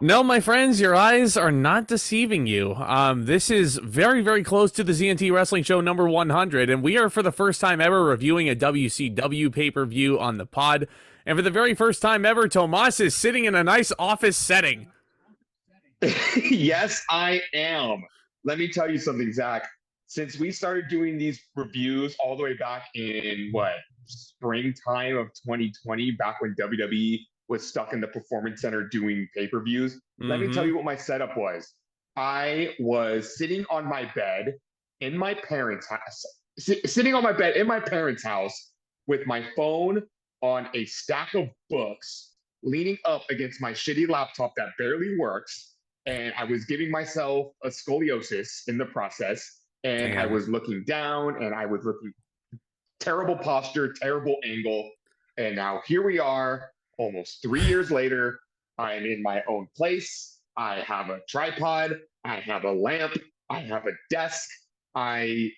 No, my friends, your eyes are not deceiving you. This is very, very close to the ZNT Wrestling Show number 100, and we are for the first time ever reviewing a WCW pay-per-view on the pod. And for the very first time ever, Tomas is sitting in a nice office setting. Yes, I am. Let me tell you something, Zach. Since we started doing these reviews all the way back in springtime of 2020, back when WWE was stuck in the Performance Center doing pay-per-views, let me tell Mm-hmm. you what my setup was. I was sitting on my bed in my parents' house, sitting on my bed in my parents' house with my phone on a stack of books, leaning up against my shitty laptop that barely works, and I was giving myself a scoliosis in the process. And I Damn. was looking down, and I was looking terrible posture, terrible angle. And now here we are, almost 3 years later. I'm in my own place. I have a tripod. I have a lamp. I have a desk. I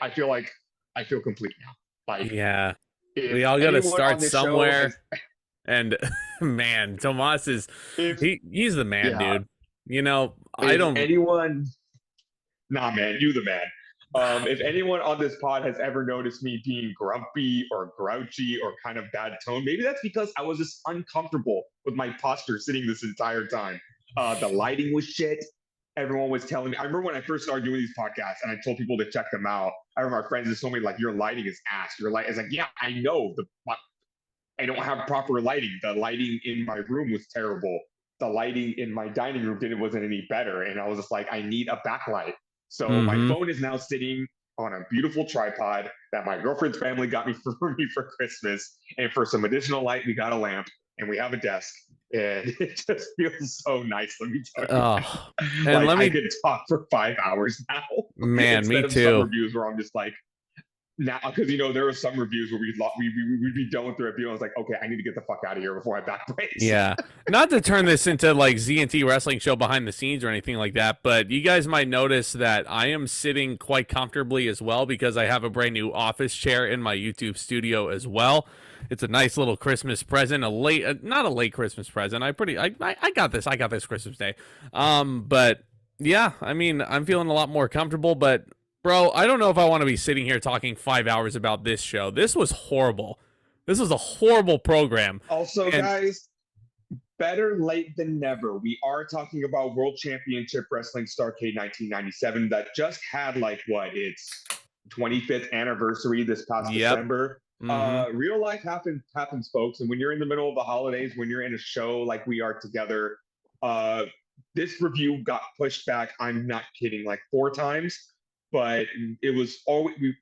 I feel like I feel complete now. Like Yeah. if We all got to anyone start on this show somewhere. has, And man, Tomas is if he's the man, yeah, dude. You know, I if don't. anyone, nah, man, you the man. If anyone on this pod has ever noticed me being grumpy or grouchy or kind of bad tone, maybe that's because I was just uncomfortable with my posture sitting this entire time. The lighting was shit. Everyone was telling me. I remember when I first started doing these podcasts and I told people to check them out. I remember my friends just told me like, "Your lighting is ass. Your light." It's like, yeah, I know. I don't have proper lighting. The lighting in my room was terrible. The lighting in my dining room wasn't any better. And I was just like, I need a backlight. So my Mm-hmm. phone is now sitting on a beautiful tripod that my girlfriend's family got me for me for Christmas. And for some additional light, we got a lamp and we have a desk. And it just feels so nice, let me tell you. Oh, and Like let I me, could talk for 5 hours now man, me instead of some too. reviews where I'm just like, now because there were some reviews where we'd be done with the review. I was like, okay, I need to get the fuck out of here before I back brace. Yeah. Not to turn this into like ZNT Wrestling Show behind the scenes or anything like that, but you guys might notice that I am sitting quite comfortably as well because I have a brand new office chair in my YouTube studio as well. It's a nice little Christmas present, not a late Christmas present. I got this. I got this Christmas Day. But yeah, I mean, I'm feeling a lot more comfortable, but bro, I don't know if I want to be sitting here talking 5 hours about this show. This was horrible. This was a horrible program. Also, And guys, better late than never. We are talking about World Championship Wrestling Starrcade 1997 that just had like what its 25th anniversary this past yep. December. Mm-hmm. Real life happens, folks. And when you're in the middle of the holidays, when you're in a show like we are together, uh, this review got pushed back. I'm not kidding, like 4 times, but it was always we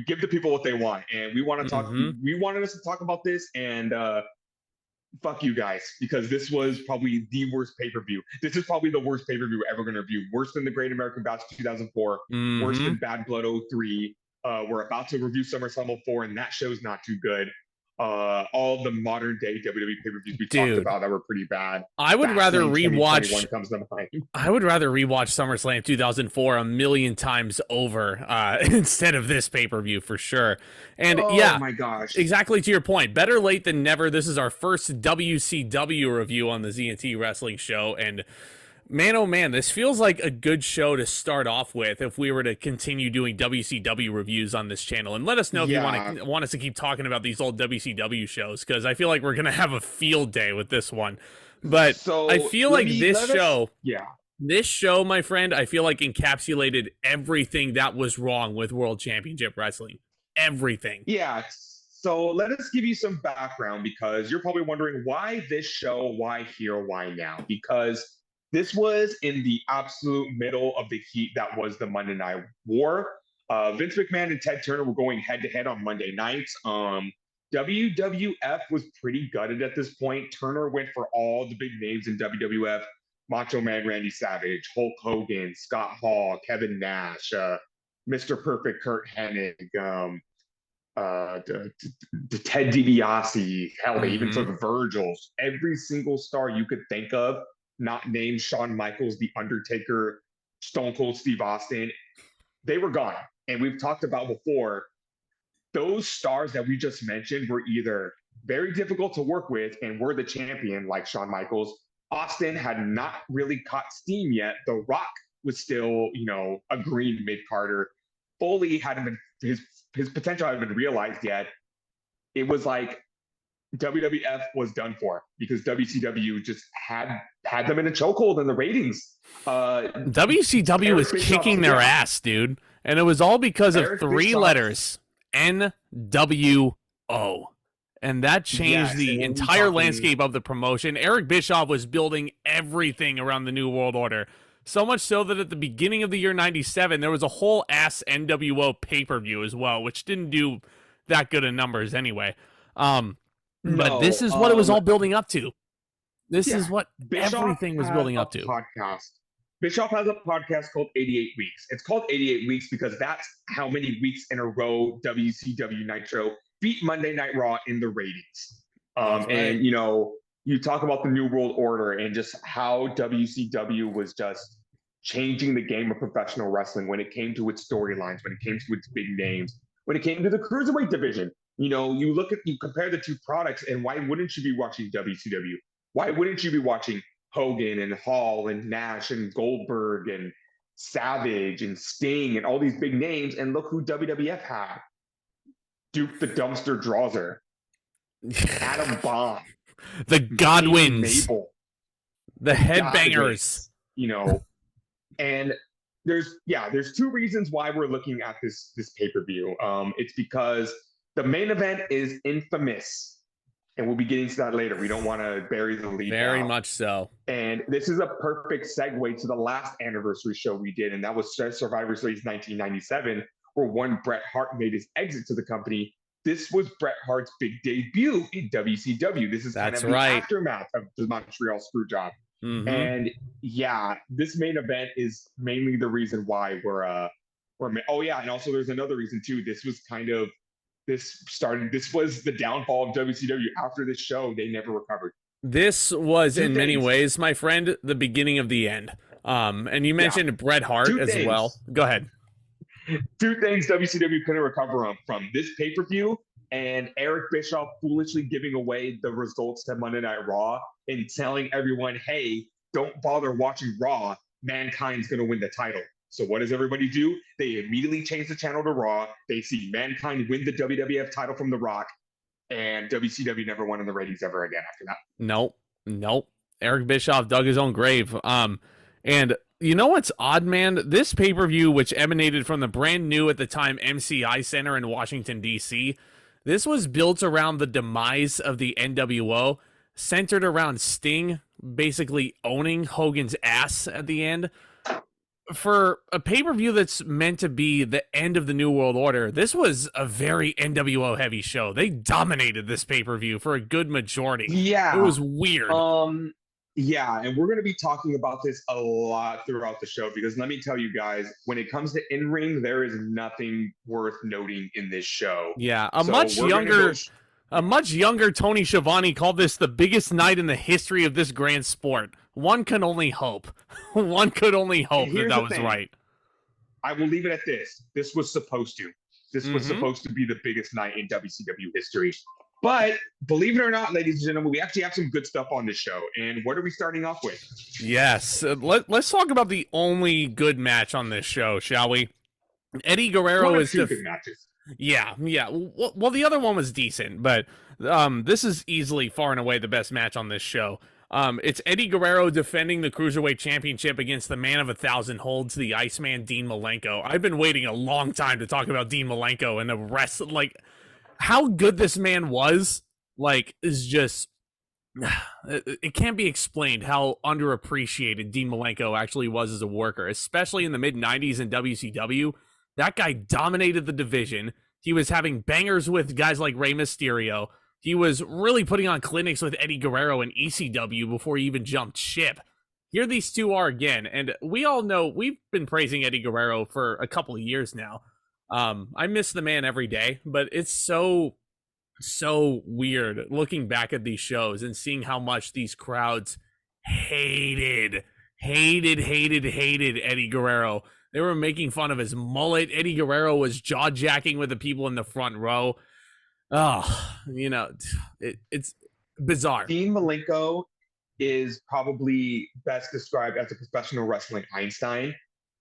give the people what they want, and we want to talk. Mm-hmm. We wanted us to talk about this, and fuck you guys, because this was probably the worst pay-per-view. This is probably the worst pay-per-view we're ever going to review. Worse than the Great American Bash 2004. Worse Mm-hmm. than Bad Blood '03. We're about to review SummerSlam '04, and that show's not too good. All the modern day WWE pay-per-views we talked Dude, about that were pretty bad. I would rather Fastlane 2021 rewatch comes to mind. I would rather rewatch SummerSlam 2004 a million times over instead of this pay-per-view for sure. And Oh yeah, my gosh. exactly to your point. Better late than never. This is our first WCW review on the ZNT Wrestling Show, and man, oh man, this feels like a good show to start off with if we were to continue doing WCW reviews on this channel. And let us know if you Yeah. want us to keep talking about these old WCW shows, because I feel like we're gonna have a field day with this one. But I So feel let like me let us. Yeah. this show, my friend, I feel like encapsulated everything that was wrong with World Championship Wrestling. Everything. Yeah. So let us give you some background because you're probably wondering why this show, why here, why now? Because this was in the absolute middle of the heat that was the Monday Night War. Vince McMahon and Ted Turner were going head to head on Monday nights. WWF was pretty gutted at this point. Turner went for all the big names in WWF: Macho Man Randy Savage, Hulk Hogan, Scott Hall, Kevin Nash, Mr. Perfect Curt Hennig, the Ted DiBiase, hell, they even Mm-hmm. took Virgil's. Every single star you could think of, not named Shawn Michaels, The Undertaker, Stone Cold Steve Austin, they were gone. And we've talked about before, those stars that we just mentioned were either very difficult to work with and were the champion, like Shawn Michaels, Austin had not really caught steam yet. The Rock was still, a green mid Carter. Foley hadn't been his potential hadn't been realized yet. It was like WWF was done for because WCW just had them in a chokehold in the ratings. WCW was kicking their ass, dude, and it was all because of three letters: NWO. And that changed the entire landscape of the promotion. Eric Bischoff was building everything around the New World Order. So much so that at the beginning of the year 97, there was a whole ass NWO pay-per-view as well, which didn't do that good of numbers anyway. But this is what it was all building up to. This is what everything was building up to. Podcast. Bischoff has a podcast called 88 Weeks. It's called 88 Weeks because that's how many weeks in a row WCW Nitro beat Monday Night Raw in the ratings. And, you talk about the New World Order and just how WCW was just changing the game of professional wrestling when it came to its storylines, when it came to its big names, when it came to the Cruiserweight division. You compare the two products, and why wouldn't you be watching WCW? Why wouldn't you be watching Hogan and Hall and Nash and Goldberg and Savage and Sting and all these big names? And look who WWF had. Duke the Dumpster Drawser, Adam Bomb, the Godwins, Mabel, the Headbangers, and there's two reasons why we're looking at this pay-per-view. It's because the main event is infamous, and we'll be getting to that later. We don't want to bury the lead. Very much so. And this is a perfect segue to the last anniversary show we did, and that was Survivor Series 1997, where one Bret Hart made his exit to the company. This was Bret Hart's big debut in WCW. This is kind of the aftermath of the Montreal Screwjob. Mm-hmm. And this main event is mainly the reason why we're and also there's another reason too. This was the downfall of WCW. After this show, they never recovered. This was in many ways, my friend, the beginning of the end. And you mentioned Bret Hart as well. Go ahead. Two things WCW couldn't recover from: this pay-per-view and Eric Bischoff foolishly giving away the results to Monday Night Raw and telling everyone, hey, don't bother watching Raw. Mankind's going to win the title. So what does everybody do? They immediately change the channel to Raw. They see Mankind win the WWF title from The Rock, and WCW never won in the ratings ever again after that. Nope. Eric Bischoff dug his own grave. And you know what's odd, man? This pay-per-view, which emanated from the brand new at the time MCI Center in Washington, D.C., this was built around the demise of the NWO, centered around Sting basically owning Hogan's ass at the end. For a pay-per-view that's meant to be the end of the New World Order, this was a very NWO-heavy show. They dominated this pay-per-view for a good majority. Yeah. It was weird. Yeah, and we're going to be talking about this a lot throughout the show because let me tell you guys, when it comes to in-ring, there is nothing worth noting in this show. Yeah, a much younger Tony Schiavone called this the biggest night in the history of this grand sport. One can only hope. One could only hope that was right. I will leave it at this. This was supposed to. This was supposed to be the biggest night in WCW history. But believe it or not, ladies and gentlemen, we actually have some good stuff on this show. And what are we starting off with? Yes. Let's talk about the only good match on this show, shall we? Eddie Guerrero is two good matches. Yeah. Well, the other one was decent, but this is easily far and away the best match on this show. It's Eddie Guerrero defending the Cruiserweight Championship against the man of 1,000 holds, the Iceman, Dean Malenko. I've been waiting a long time to talk about Dean Malenko and the rest, how good this man was, is just, it can't be explained how underappreciated Dean Malenko actually was as a worker, especially in the mid-90s in WCW. That guy dominated the division. He was having bangers with guys like Rey Mysterio. He was really putting on clinics with Eddie Guerrero and ECW before he even jumped ship. Here these two are again, and we all know we've been praising Eddie Guerrero for a couple of years now. I miss the man every day, but it's so weird looking back at these shows and seeing how much these crowds hated Eddie Guerrero. They were making fun of his mullet. Eddie Guerrero was jaw-jacking with the people in the front row. Oh, it's bizarre. Dean Malenko is probably best described as a professional wrestling Einstein.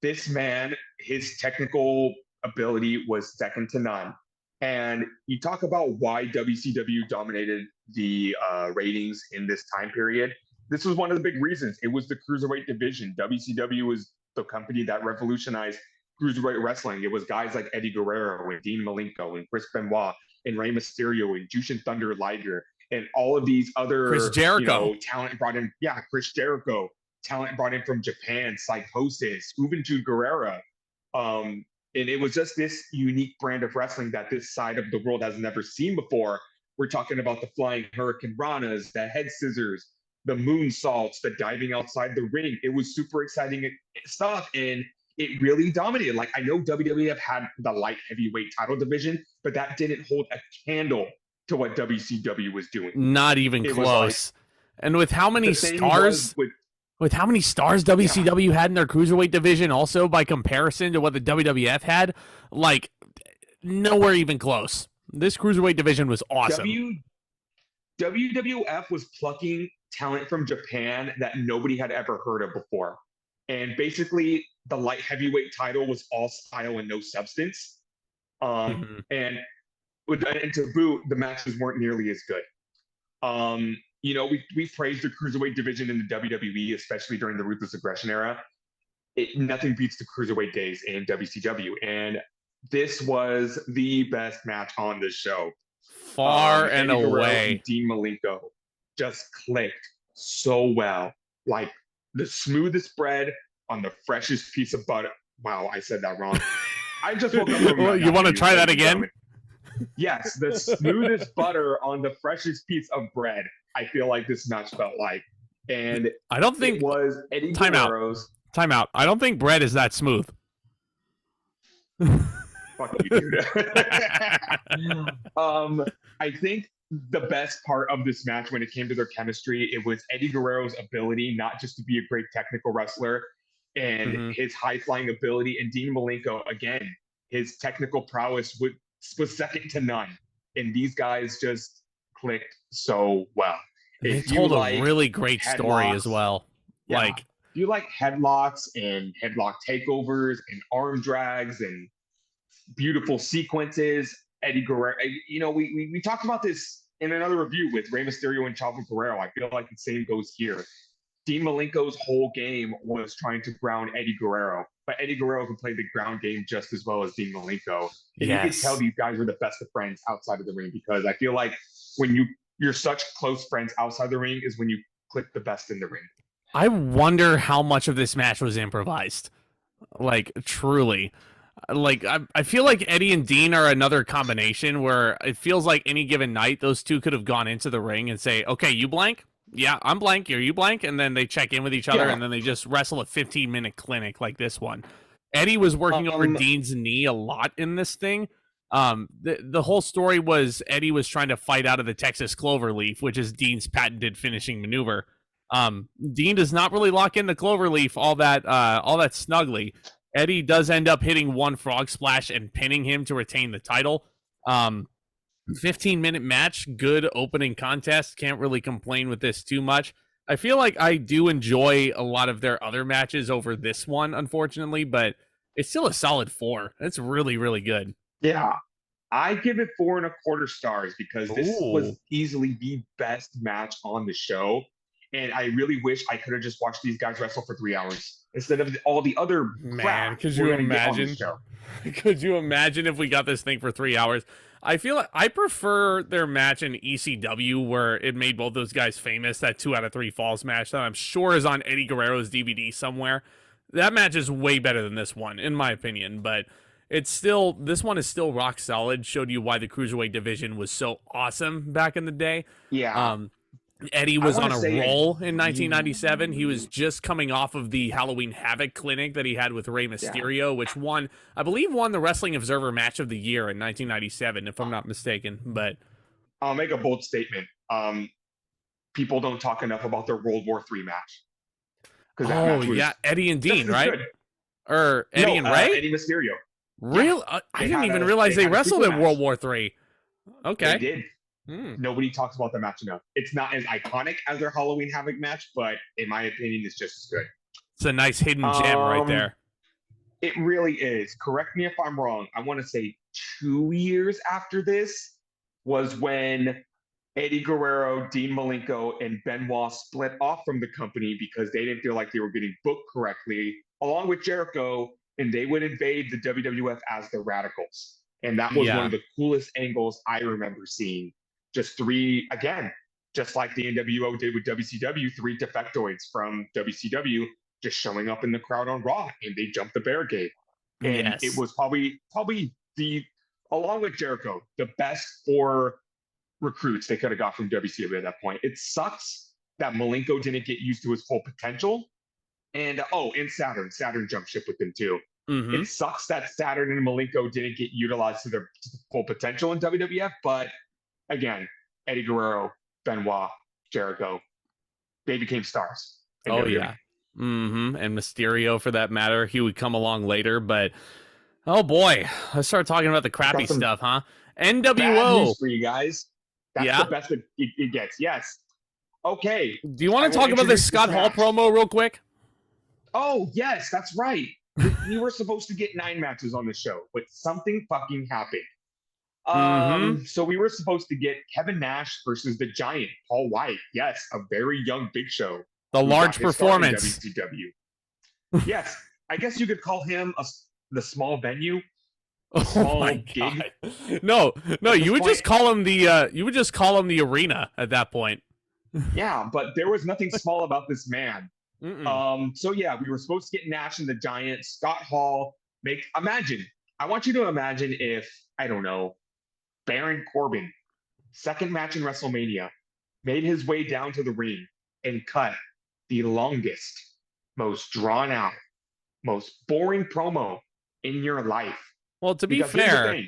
This man, his technical ability was second to none. And you talk about why WCW dominated the ratings in this time period. This was one of the big reasons. It was the cruiserweight division. WCW was the company that revolutionized cruiserweight wrestling. It was guys like Eddie Guerrero and Dean Malenko and Chris Benoit and Rey Mysterio and Jushin Thunder Liger and all of these other Chris Jericho. talent brought in. Yeah, Chris Jericho, talent brought in from Japan, Psychosis, Juventud Guerrera. And it was just this unique brand of wrestling that this side of the world has never seen before. We're talking about the flying Hurricane Ranas, the head scissors, the moonsaults, the diving outside the ring. It was super exciting stuff, and it really dominated. Like, I know WWF had the light heavyweight title division, but that didn't hold a candle to what WCW was doing. Not even close. And with how many stars... With how many stars WCW had in their cruiserweight division, also by comparison to what the WWF had, like, nowhere even close. This cruiserweight division was awesome. WWF was plucking talent from Japan that nobody had ever heard of before. And basically, the light heavyweight title was all style and no substance. And to boot, the matches weren't nearly as good. We praised the cruiserweight division in the WWE, especially during the Ruthless Aggression era. Nothing beats the cruiserweight days in WCW. And this was the best match on the show. Far and Eddie Guerrero away. And Dean Malenko just clicked so well. Like the smoothest bread on the freshest piece of butter. Wow, I said that wrong. I just woke up from You want to try that again? Yes, the smoothest butter on the freshest piece of bread. I feel like this match felt like. And I don't think it was Eddie Guerrero's. Time out. I don't think bread is that smooth. Fuck you, dude. I think the best part of this match when it came to their chemistry, it was Eddie Guerrero's ability not just to be a great technical wrestler and his high-flying ability, and Dean Malenko, again, his technical prowess was second to none. And these guys just clicked so well. They told a really great story as well. Yeah, like, if you like headlocks and headlock takeovers and arm drags and beautiful sequences, Eddie Guerrero, we talked about this in another review with Rey Mysterio and Chavo Guerrero. I feel like the same goes here. Dean Malenko's whole game was trying to ground Eddie Guerrero, but Eddie Guerrero can play the ground game just as well as Dean Malenko. And you can tell these guys are the best of friends outside of the ring, because I feel like when you're such close friends outside the ring is when you click the best in the ring. I wonder how much of this match was improvised. Like, truly. Like, I feel like Eddie and Dean are another combination where it feels like any given night, those two could have gone into the ring and say, okay, you blank? Yeah, I'm blank. Are you blank? And then they check in with each other, and then they just wrestle a 15-minute clinic like this one. Eddie was working over Dean's knee a lot in this thing. The whole story was Eddie was trying to fight out of the Texas Cloverleaf, which is Dean's patented finishing maneuver. Dean does not really lock in the Cloverleaf all that snugly. Eddie does end up hitting one frog splash and pinning him to retain the title. 15-minute match, good opening contest. Can't really complain with this too much. I feel like I do enjoy a lot of their other matches over this one, unfortunately, but it's still a solid 4. It's really, really good. Yeah, I give it 4.25 stars because this was easily the best match on the show. And I really wish I could have just watched these guys wrestle for 3 hours instead of all the other crap. Could you imagine? Could you imagine if we got this thing for 3 hours? I feel like I prefer their match in ECW where it made both those guys famous, that 2 out of 3 falls match that I'm sure is on Eddie Guerrero's DVD somewhere. That match is way better than this one, in my opinion, but this one is still rock solid. Showed you why the Cruiserweight division was so awesome back in the day. Yeah. Eddie was on a roll in 1997. He was just coming off of the Halloween Havoc clinic that he had with Rey Mysterio, which I believe won the Wrestling Observer Match of the Year in 1997, if I'm not mistaken. But I'll make a bold statement. People don't talk enough about their World War III match. Eddie and Dean, right? Good. Or Eddie and Ray? Eddie Mysterio. Real? I didn't even realize they wrestled in World War III. Okay. They did. Hmm. Nobody talks about the match enough. It's not as iconic as their Halloween Havoc match, but in my opinion, it's just as good. It's a nice hidden gem right there. It really is. Correct me if I'm wrong. I want to say 2 years after this was when Eddie Guerrero, Dean Malenko, and Benoit split off from the company because they didn't feel like they were getting booked correctly, along with Jericho, and they would invade the WWF as the Radicals. And that was one of the coolest angles I remember seeing. Just three, again, just like the NWO did with WCW, three defectoids from WCW just showing up in the crowd on Raw, and they jumped the barricade. And it was probably the, along with Jericho, the best four recruits they could have got from WCW at that point. It sucks that Malenko didn't get used to his full potential. And and Saturn jumped ship with them too. Mm-hmm. It sucks that Saturn and Malenko didn't get utilized to their full potential in WWF. But again, Eddie Guerrero, Benoit, Jericho, they became stars. Oh, yeah. Mm-hmm. And Mysterio, for that matter, he would come along later. But, oh boy, let's start talking about the crappy stuff, huh? NWO. Bad news for you guys. That's the best it gets. Yes. Okay. Do you want to talk about this Scott Hall promo real quick? Oh, yes, that's right. We were supposed to get 9 matches on the show, but something fucking happened. So we were supposed to get Kevin Nash versus the Giant, Paul White. Yes, a very young Big Show. The large performance. WCW. Yes, I guess you could call him the small venue. Oh my god! No, you would just call him the arena at that point. Yeah, but there was nothing small about this man. So yeah, we were supposed to get Nash and the Giant. Scott Hall. I want you to imagine if, I don't know, Baron Corbin, second match in WrestleMania, made his way down to the ring and cut the longest, most drawn out, most boring promo in your life. Well, to be fair,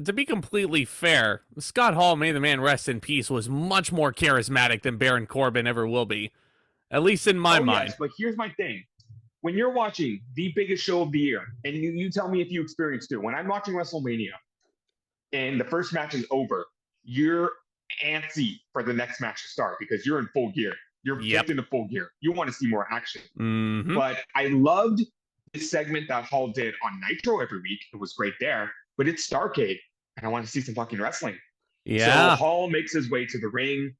to be completely fair, Scott Hall, may the man rest in peace, was much more charismatic than Baron Corbin ever will be. At least in my mind. Yes, but here's my thing. When you're watching the biggest show of the year, and you tell me if you experienced it, when I'm watching WrestleMania and the first match is over, you're antsy for the next match to start because you're in full gear. You're kicked into full gear. You want to see more action. But I loved this segment that Hall did on Nitro every week. It was great there, but it's Starrcade, and I want to see some fucking wrestling. Yeah. So Hall makes his way to the ring.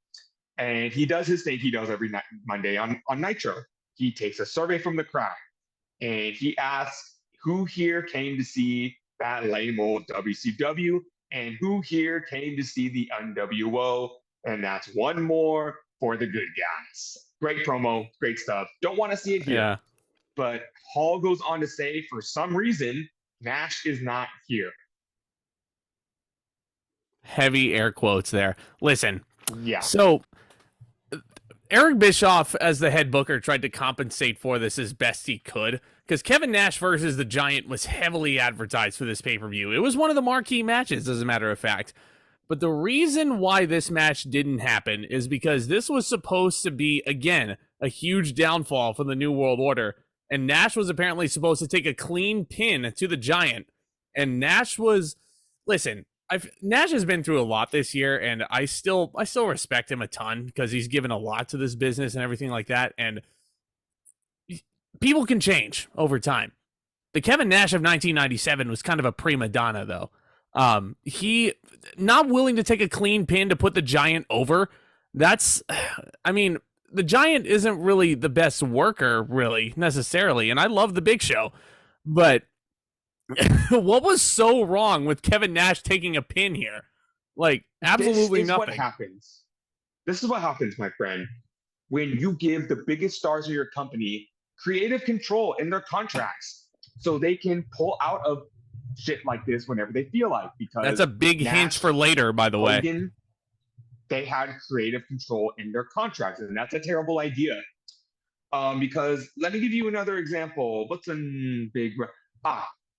And he does his thing he does every Monday on Nitro. He takes a survey from the crowd, and he asks who here came to see that lame old WCW, and who here came to see the NWO, and that's one more for the good guys. Great promo, great stuff. Don't want to see it here. Yeah. But Hall goes on to say, for some reason, Nash is not here. Heavy air quotes there. Listen. Yeah. So Eric Bischoff, as the head booker, tried to compensate for this as best he could, because Kevin Nash versus the Giant was heavily advertised for this pay-per-view. It was one of the marquee matches, as a matter of fact. But the reason why this match didn't happen is because this was supposed to be, again, a huge downfall for the New World Order, and Nash was apparently supposed to take a clean pin to the Giant. And Nash was... Listen... Nash has been through a lot this year, and I still respect him a ton because he's given a lot to this business and everything like that. And people can change over time. The Kevin Nash of 1997 was kind of a prima donna, though. He not willing to take a clean pin to put the Giant over. The Giant isn't really the best worker, really, necessarily. And I love the Big Show, but what was so wrong with Kevin Nash taking a pin here? Like, absolutely nothing. This is what happens, my friend. When you give the biggest stars of your company creative control in their contracts so they can pull out of shit like this whenever they feel like. Because that's a big hint for later, by the way. They had creative control in their contracts, and that's a terrible idea. Because let me give you another example. What's a big...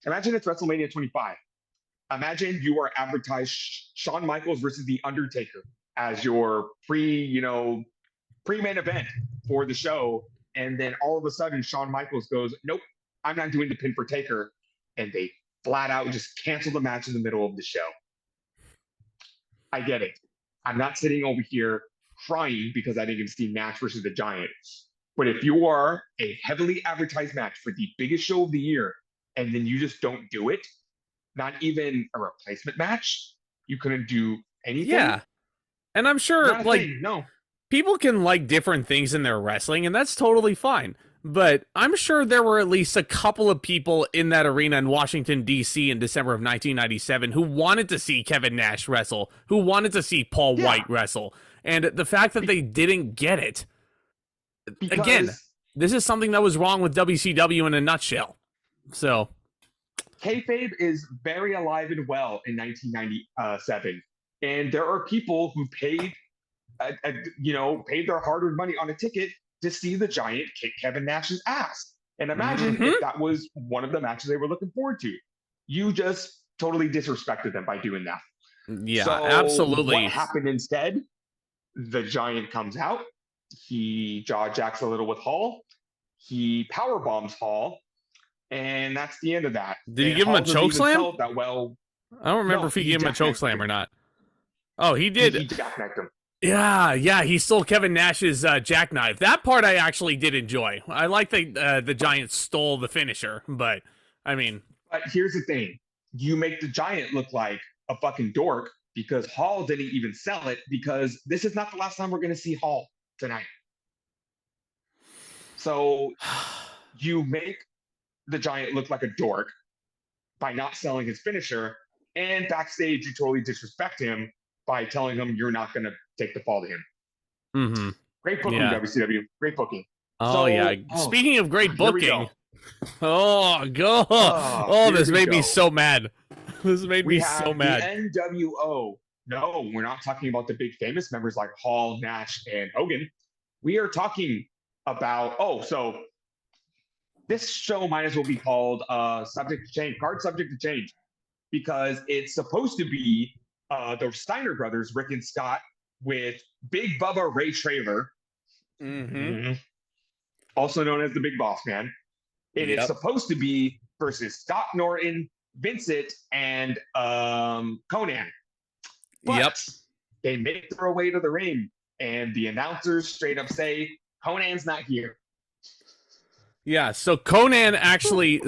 Imagine it's WrestleMania 25. Imagine you are advertised Shawn Michaels versus The Undertaker as your pre-main event for the show. And then all of a sudden, Shawn Michaels goes, nope, I'm not doing the pin for Taker. And they flat out just cancel the match in the middle of the show. I get it. I'm not sitting over here crying because I didn't get to see Nash versus the Giant. But if you are a heavily advertised match for the biggest show of the year, and then you just don't do it, not even a replacement match, you couldn't do anything. Yeah. And I'm sure, like, no. People can like different things in their wrestling, and that's totally fine. But I'm sure there were at least a couple of people in that arena in Washington, D.C. in December of 1997 who wanted to see Kevin Nash wrestle, who wanted to see Paul White wrestle. And the fact that they didn't get it, again, this is something that was wrong with WCW in a nutshell. So, kayfabe is very alive and well in 1997. And there are people who paid their hard-earned money on a ticket to see the Giant kick Kevin Nash's ass. And imagine if that was one of the matches they were looking forward to. You just totally disrespected them by doing that. Yeah, so absolutely. What happened instead? The Giant comes out. He jaw jacks a little with Hall. He power bombs Hall. And that's the end of that. Did he give him a choke slam? That well. I don't remember if he gave him a choke slam or not. Oh, he did. He jackknifed him. Yeah, he stole Kevin Nash's jackknife. That part I actually did enjoy. I like the Giant stole the finisher, but I mean. But here's the thing: you make the Giant look like a fucking dork because Hall didn't even sell it. Because this is not the last time we're going to see Hall tonight. So you make the Giant look like a dork by not selling his finisher, and backstage you totally disrespect him by telling him you're not going to take the fall to him. Mm-hmm. Great booking, WCW. Great booking. Oh, yeah. Speaking of great booking. This made me so mad. This made me so mad. The NWO. No, we're not talking about the big famous members like Hall, Nash, and Hogan. We are talking about, so this show might as well be called Subject to Change, Card Subject to Change, because it's supposed to be the Steiner brothers, Rick and Scott, with Big Bubba Ray Traylor, also known as the Big Boss Man. And it's supposed to be versus Scott Norton, Vincent, and Conan. But they make their way to the ring, and the announcers straight up say, Conan's not here. Yeah, so Conan actually,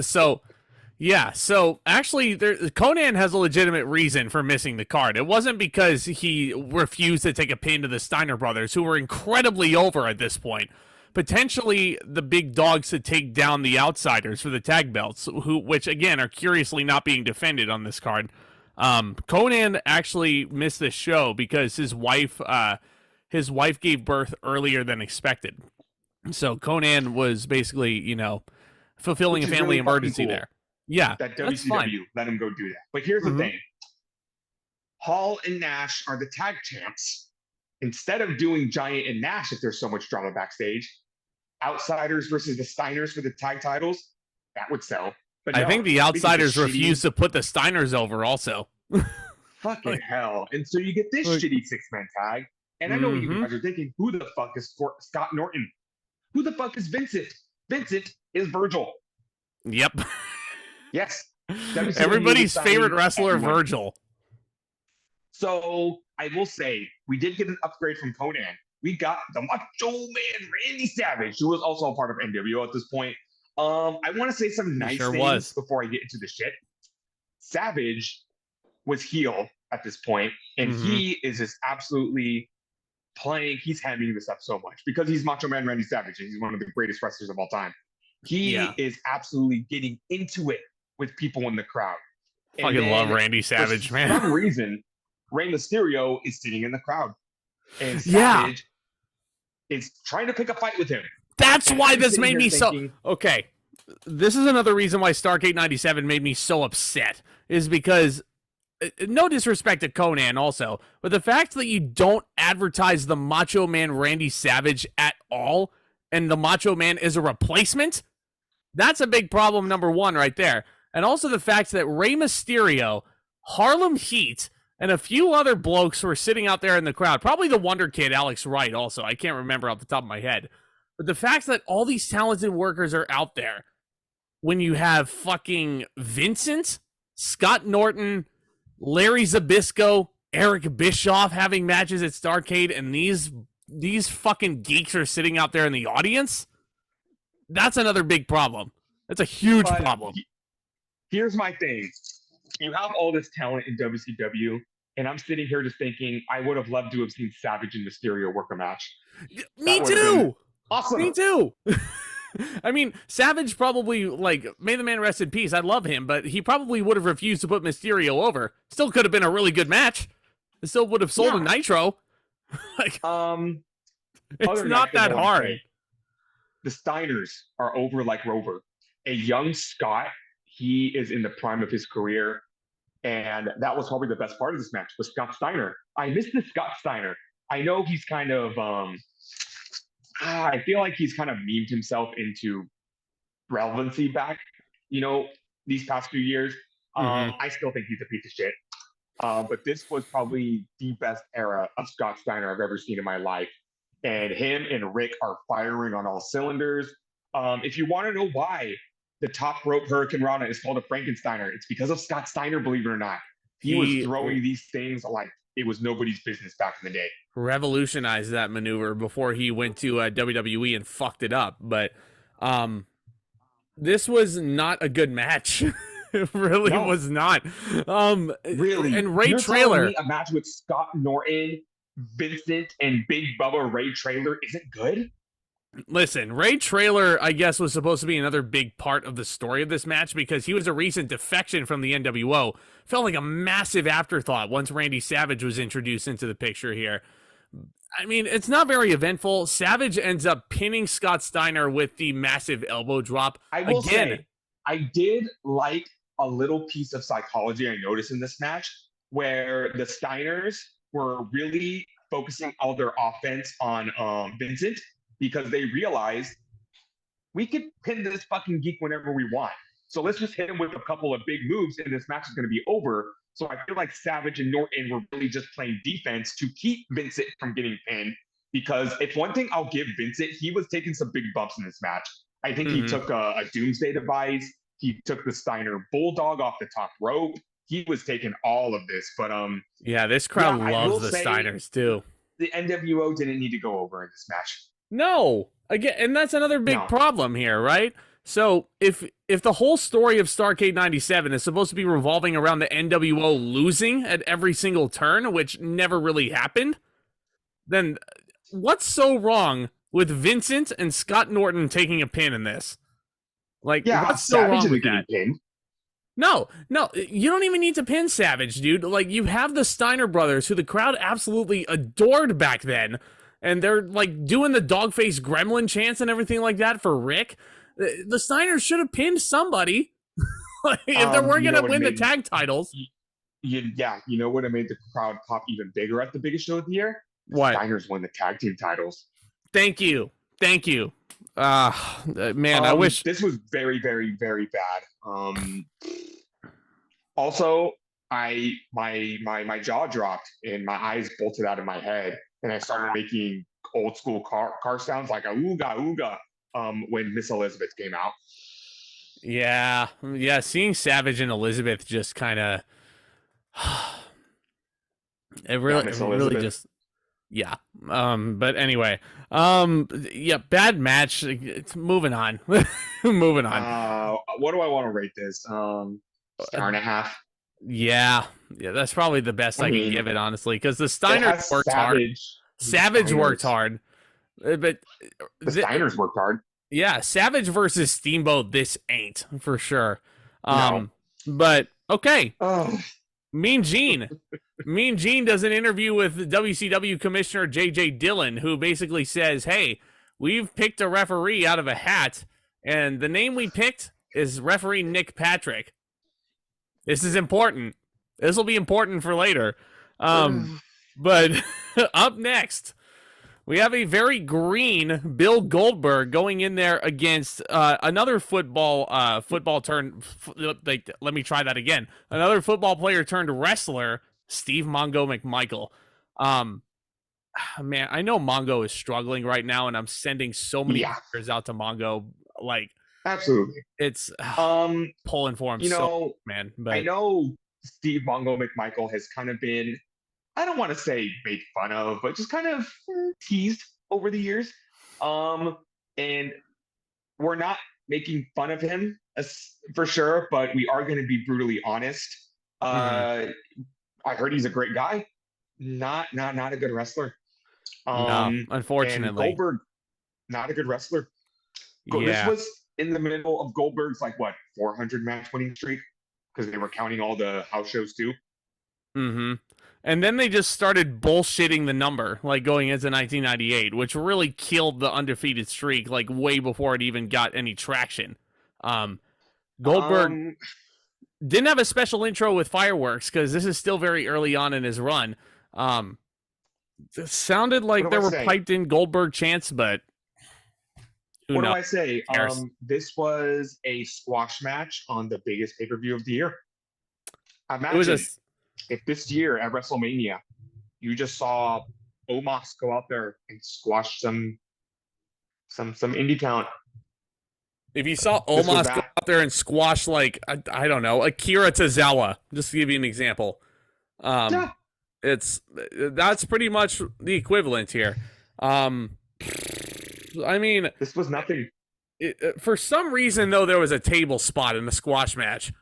Conan has a legitimate reason for missing the card. It wasn't because he refused to take a pin to the Steiner brothers, who were incredibly over at this point. Potentially the big dogs to take down the Outsiders for the tag belts, which again are curiously not being defended on this card. Conan actually missed this show because his wife gave birth earlier than expected. So Conan was basically, fulfilling a family really emergency cool. there. Yeah, that WCW let him go do that. But here's the thing. Hall and Nash are the tag champs. Instead of doing Giant and Nash, if there's so much drama backstage, Outsiders versus the Steiners for the tag titles, that would sell. But I think the Outsiders refused to put the Steiners over also. Fucking hell. And so you get this shitty six-man tag. And I know what you guys are thinking, who the fuck is Scott Norton? Who the fuck is Vincent? Vincent is Virgil. Yep. Yes. Everybody's favorite wrestler, Virgil. So I will say, we did get an upgrade from Conan. We got the Macho Man Randy Savage, who was also a part of NWO at this point. I want to say some nice things before I get into the shit. Savage was heel at this point, and he is just absolutely playing. He's hamming this up so much because he's Macho Man Randy Savage, and he's one of the greatest wrestlers of all time. He is absolutely getting into it with people in the crowd. Fucking love Randy Savage, man. For some reason, Rey Mysterio is sitting in the crowd. And Savage is trying to pick a fight with him. That's why this made me so... Okay, this is another reason why Starrcade 97 made me so upset, is because, no disrespect to Conan also, but the fact that you don't advertise the Macho Man Randy Savage at all, and the Macho Man is a replacement, that's a big problem, number one, right there. And also the fact that Rey Mysterio, Harlem Heat, and a few other blokes were sitting out there in the crowd. Probably the Wonder Kid, Alex Wright, also. I can't remember off the top of my head. But the fact that all these talented workers are out there, when you have fucking Vincent, Scott Norton, Larry Zbyszko, Eric Bischoff having matches at Starrcade, and these fucking geeks are sitting out there in the audience. That's another big problem. That's a huge problem. Here's my thing. You have all this talent in WCW, and I'm sitting here just thinking I would have loved to have seen Savage and Mysterio work a match. Me too. Awesome. Me too. I mean, Savage probably, like, may the man rest in peace. I love him, but he probably would have refused to put Mysterio over. Still could have been a really good match. It still would have sold a Nitro. Like, it's not that hard. The Steiners are over like Rover. A young Scott, he is in the prime of his career. And that was probably the best part of this match was Scott Steiner. I miss the Scott Steiner. I know he's kind of, I feel like he's kind of memed himself into relevancy back, these past few years. I still think he's a piece of shit. But this was probably the best era of Scott Steiner I've ever seen in my life. And him and Rick are firing on all cylinders. If you want to know why the top rope Hurricane Rana is called a Frankensteiner, it's because of Scott Steiner, believe it or not. He was throwing these things like it was nobody's business back in the day. Revolutionized that maneuver before he went to WWE and fucked it up. But this was not a good match. It really was not. Really? And Ray Traylor. A match with Scott Norton, Vincent, and Big Bubba Ray Traylor isn't good? Listen, Ray Traylor, I guess, was supposed to be another big part of the story of this match because he was a recent defection from the NWO. Felt like a massive afterthought once Randy Savage was introduced into the picture here. I mean, it's not very eventful. Savage ends up pinning Scott Steiner with the massive elbow drop. I will say, I did like a little piece of psychology I noticed in this match where the Steiners were really focusing all their offense on Vincent because they realized we could pin this fucking geek whenever we want. So let's just hit him with a couple of big moves and this match is going to be over. So I feel like Savage and Norton were really just playing defense to keep Vincent from getting pinned because if one thing I'll give Vincent, he was taking some big bumps in this match. I think he took a Doomsday device. He took the Steiner Bulldog off the top rope. He was taking all of this, but yeah, this crowd loves the Steiners too. The NWO didn't need to go over in this match. No, again, and that's another big problem here, right? So if the whole story of Starrcade 97 is supposed to be revolving around the NWO losing at every single turn, which never really happened, then what's so wrong with Vincent and Scott Norton taking a pin in this? Like, what's so wrong with that? No, you don't even need to pin Savage, dude. Like, you have the Steiner brothers, who the crowd absolutely adored back then, and they're, like, doing the dogface gremlin chants and everything like that for Rick. The Steiners should have pinned somebody if they weren't going to win the tag titles. You know what made the crowd pop even bigger at the biggest show of the year? What? Steiners won the tag team titles. Thank you. Man, I wish this was very, very, very bad. Also, my jaw dropped and my eyes bolted out of my head, and I started making old school car sounds like a ooga ooga when Miss Elizabeth came out. Yeah, seeing Savage and Elizabeth just kind of really just. Yeah. But anyway, bad match. It's moving on. Moving on. What do I want to rate this? Star and a half. Yeah, that's probably the best I can give it, honestly, because the Steiners worked hard. Savage worked hard, but the Steiners worked hard. Yeah, Savage versus Steamboat. This ain't for sure. But okay. Mean Gene does an interview with WCW Commissioner J.J. Dillon, who basically says, hey, we've picked a referee out of a hat, and the name we picked is referee Nick Patrick. This is important. This will be important for later. But up next, we have a very green Bill Goldberg going in there against another football turn. Let me try that again. Another football player turned wrestler, Steve Mongo McMichael. Man, I know Mongo is struggling right now, and I'm sending so many pictures out to Mongo. Like, absolutely, it's pulling for him. Man, but I know Steve Mongo McMichael has kind of been I don't want to say made fun of, but just kind of teased over the years. And we're not making fun of him for sure, but we are going to be brutally honest. I heard he's a great guy, not a good wrestler. No, And unfortunately. Goldberg, not a good wrestler. This Yeah. was in the middle of Goldberg's 400 match winning streak, because they were counting all the house shows too. And then they just started bullshitting the number, going into 1998, which really killed the undefeated streak, way before it even got any traction. Goldberg didn't have a special intro with fireworks because this is still very early on in his run. It sounded like there were piped in Goldberg chants, but what do I say? This was a squash match on the biggest pay-per-view of the year. Imagine if this year at WrestleMania, you just saw Omos go out there and squash some indie talent. If you saw Omos go out there and squash, I don't know, Akira Tozawa, just to give you an example. Yeah. That's pretty much the equivalent here. I mean, this was nothing. For some reason, though, there was a table spot in the squash match.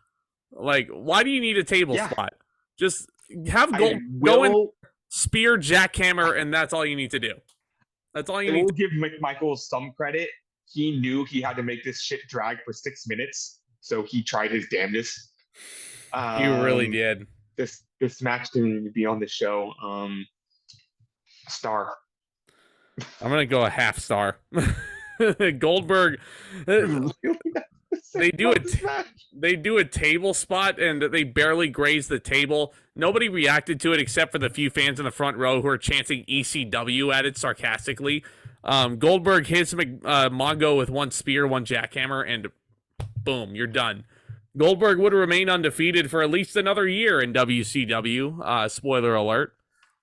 Why do you need a table spot? Just have go and spear, jackhammer, and that's all you need to do. That's all you need. We'll give McMichael some credit. He knew he had to make this shit drag for 6 minutes, so he tried his damnedest. He really did. This match didn't even be on the show. Star. I'm gonna go a half star. Goldberg. They do a table spot and they barely graze the table. Nobody reacted to it except for the few fans in the front row who are chanting ECW at it sarcastically. Goldberg hits Mongo with one spear, one jackhammer, and boom, you're done. Goldberg would remain undefeated for at least another year in WCW. Spoiler alert.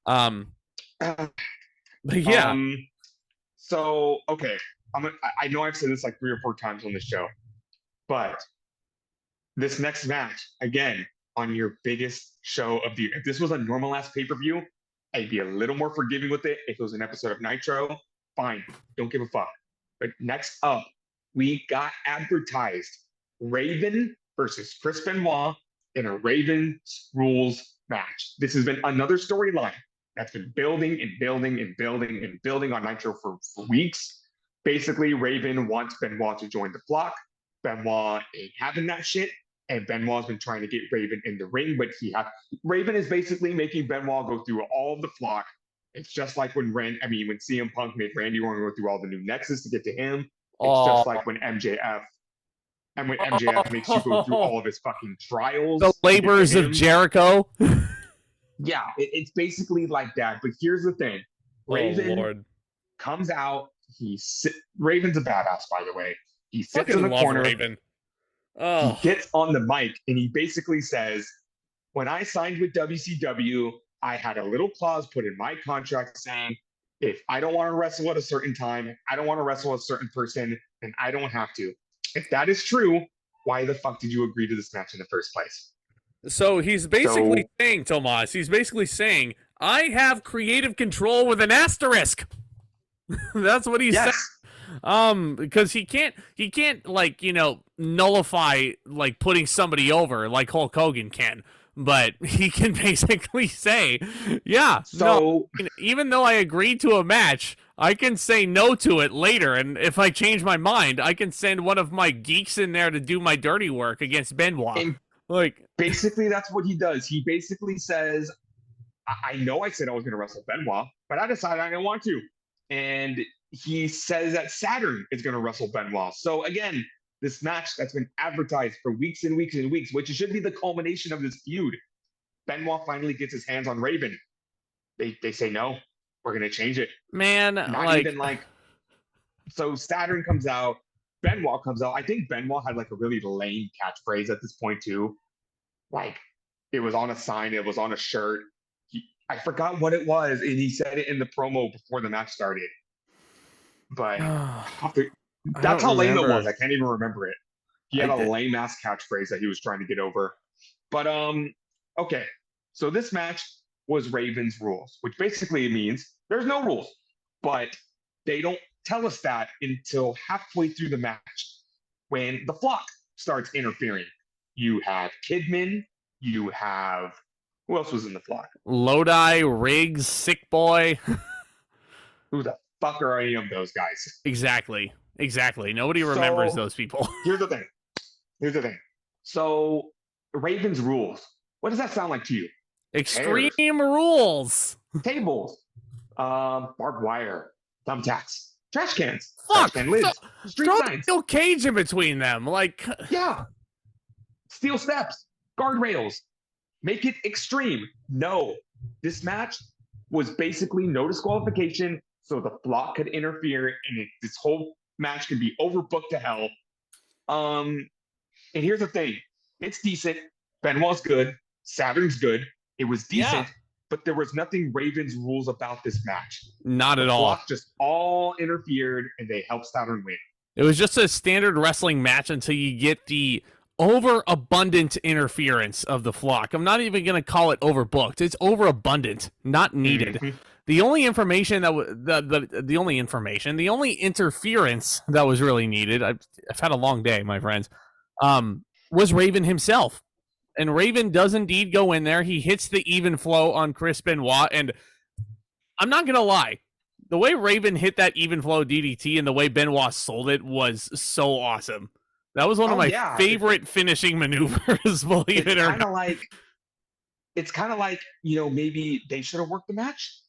But yeah. So okay, I know I've said this 3 or 4 times on the show, but this next match, again, on your biggest show of the year. If this was a normal ass pay-per-view, I'd be a little more forgiving with it. If it was an episode of Nitro, fine, don't give a fuck. But next up, we got advertised Raven versus Chris Benoit in a Raven rules match. This has been another storyline that's been building and building and building and building on Nitro for weeks. Basically, Raven wants Benoit to join the flock. Benoit ain't having that shit, and Benoit's been trying to get Raven in the ring, but Raven is basically making Benoit go through all of the flock. It's just like when CM Punk made Randy Orton go through all the new Nexus to get to him. It's just like when MJF makes you go through all of his fucking trials. The labors of Jericho. Yeah, it's basically like that. But here's the thing. Raven comes out. Raven's a badass, by the way. He sits in the corner. Raven. He gets on the mic and he basically says, when I signed with WCW, I had a little clause put in my contract saying, if I don't want to wrestle at a certain time, I don't want to wrestle a certain person, then I don't have to. If that is true, why the fuck did you agree to this match in the first place? So he's basically saying, Tomas, saying, I have creative control with an asterisk. That's what he said. Because he can't nullify putting somebody over like Hulk Hogan can, but he can basically say, even though I agreed to a match, I can say no to it later, and if I change my mind, I can send one of my geeks in there to do my dirty work against Benoit. And basically that's what he does. He basically says, I know I said I was going to wrestle Benoit, but I decided I didn't want to. And he says that Saturn is going to wrestle Benoit. So again, this match that's been advertised for weeks and weeks and weeks, which should be the culmination of this feud. Benoit finally gets his hands on Raven. They say, no, we're going to change it. Man, so Saturn comes out, Benoit comes out. I think Benoit had a really lame catchphrase at this point too. It was on a sign, it was on a shirt. I forgot what it was, and he said it in the promo before the match started. But that's how lame it was. I can't even remember it. He had a lame-ass catchphrase that he was trying to get over. But, okay. So this match, was Raven's rules, which basically means there's no rules. But they don't tell us that until halfway through the match when the flock starts interfering. You have Kidman, you have who else was in the flock? Lodi, Riggs, Sick Boy. Who the fuck are any of those guys? Exactly. Nobody remembers those people. Here's the thing. So Raven's rules. What does that sound like to you? Extreme rules. Tables, barbed wire, thumbtacks, trash cans, Fuck. trash can lids, street Throw signs. steel cage in between them. Like, yeah. Steel steps, guardrails. Make it extreme. No. This match was basically no disqualification, so the flock could interfere, and this whole match could be overbooked to hell. And here's the thing. It's decent. Benoit's good. Saturn's good. It was decent, but there was nothing Raven's rules about this match. Not at all. The flock just all interfered, and they helped Saturn win. It was just a standard wrestling match until you get the overabundant interference of the flock. I'm not even going to call it overbooked. It's overabundant, not needed. Mm-hmm. The only information that the only interference that was really needed. I've had a long day, my friends. Was Raven himself, and Raven does indeed go in there. He hits the even flow on Chris Benoit, and I'm not gonna lie, the way Raven hit that even flow DDT and the way Benoit sold it was so awesome. That was one of my favorite finishing maneuvers. Believe it or not. It's kind of like, maybe they should have worked the match.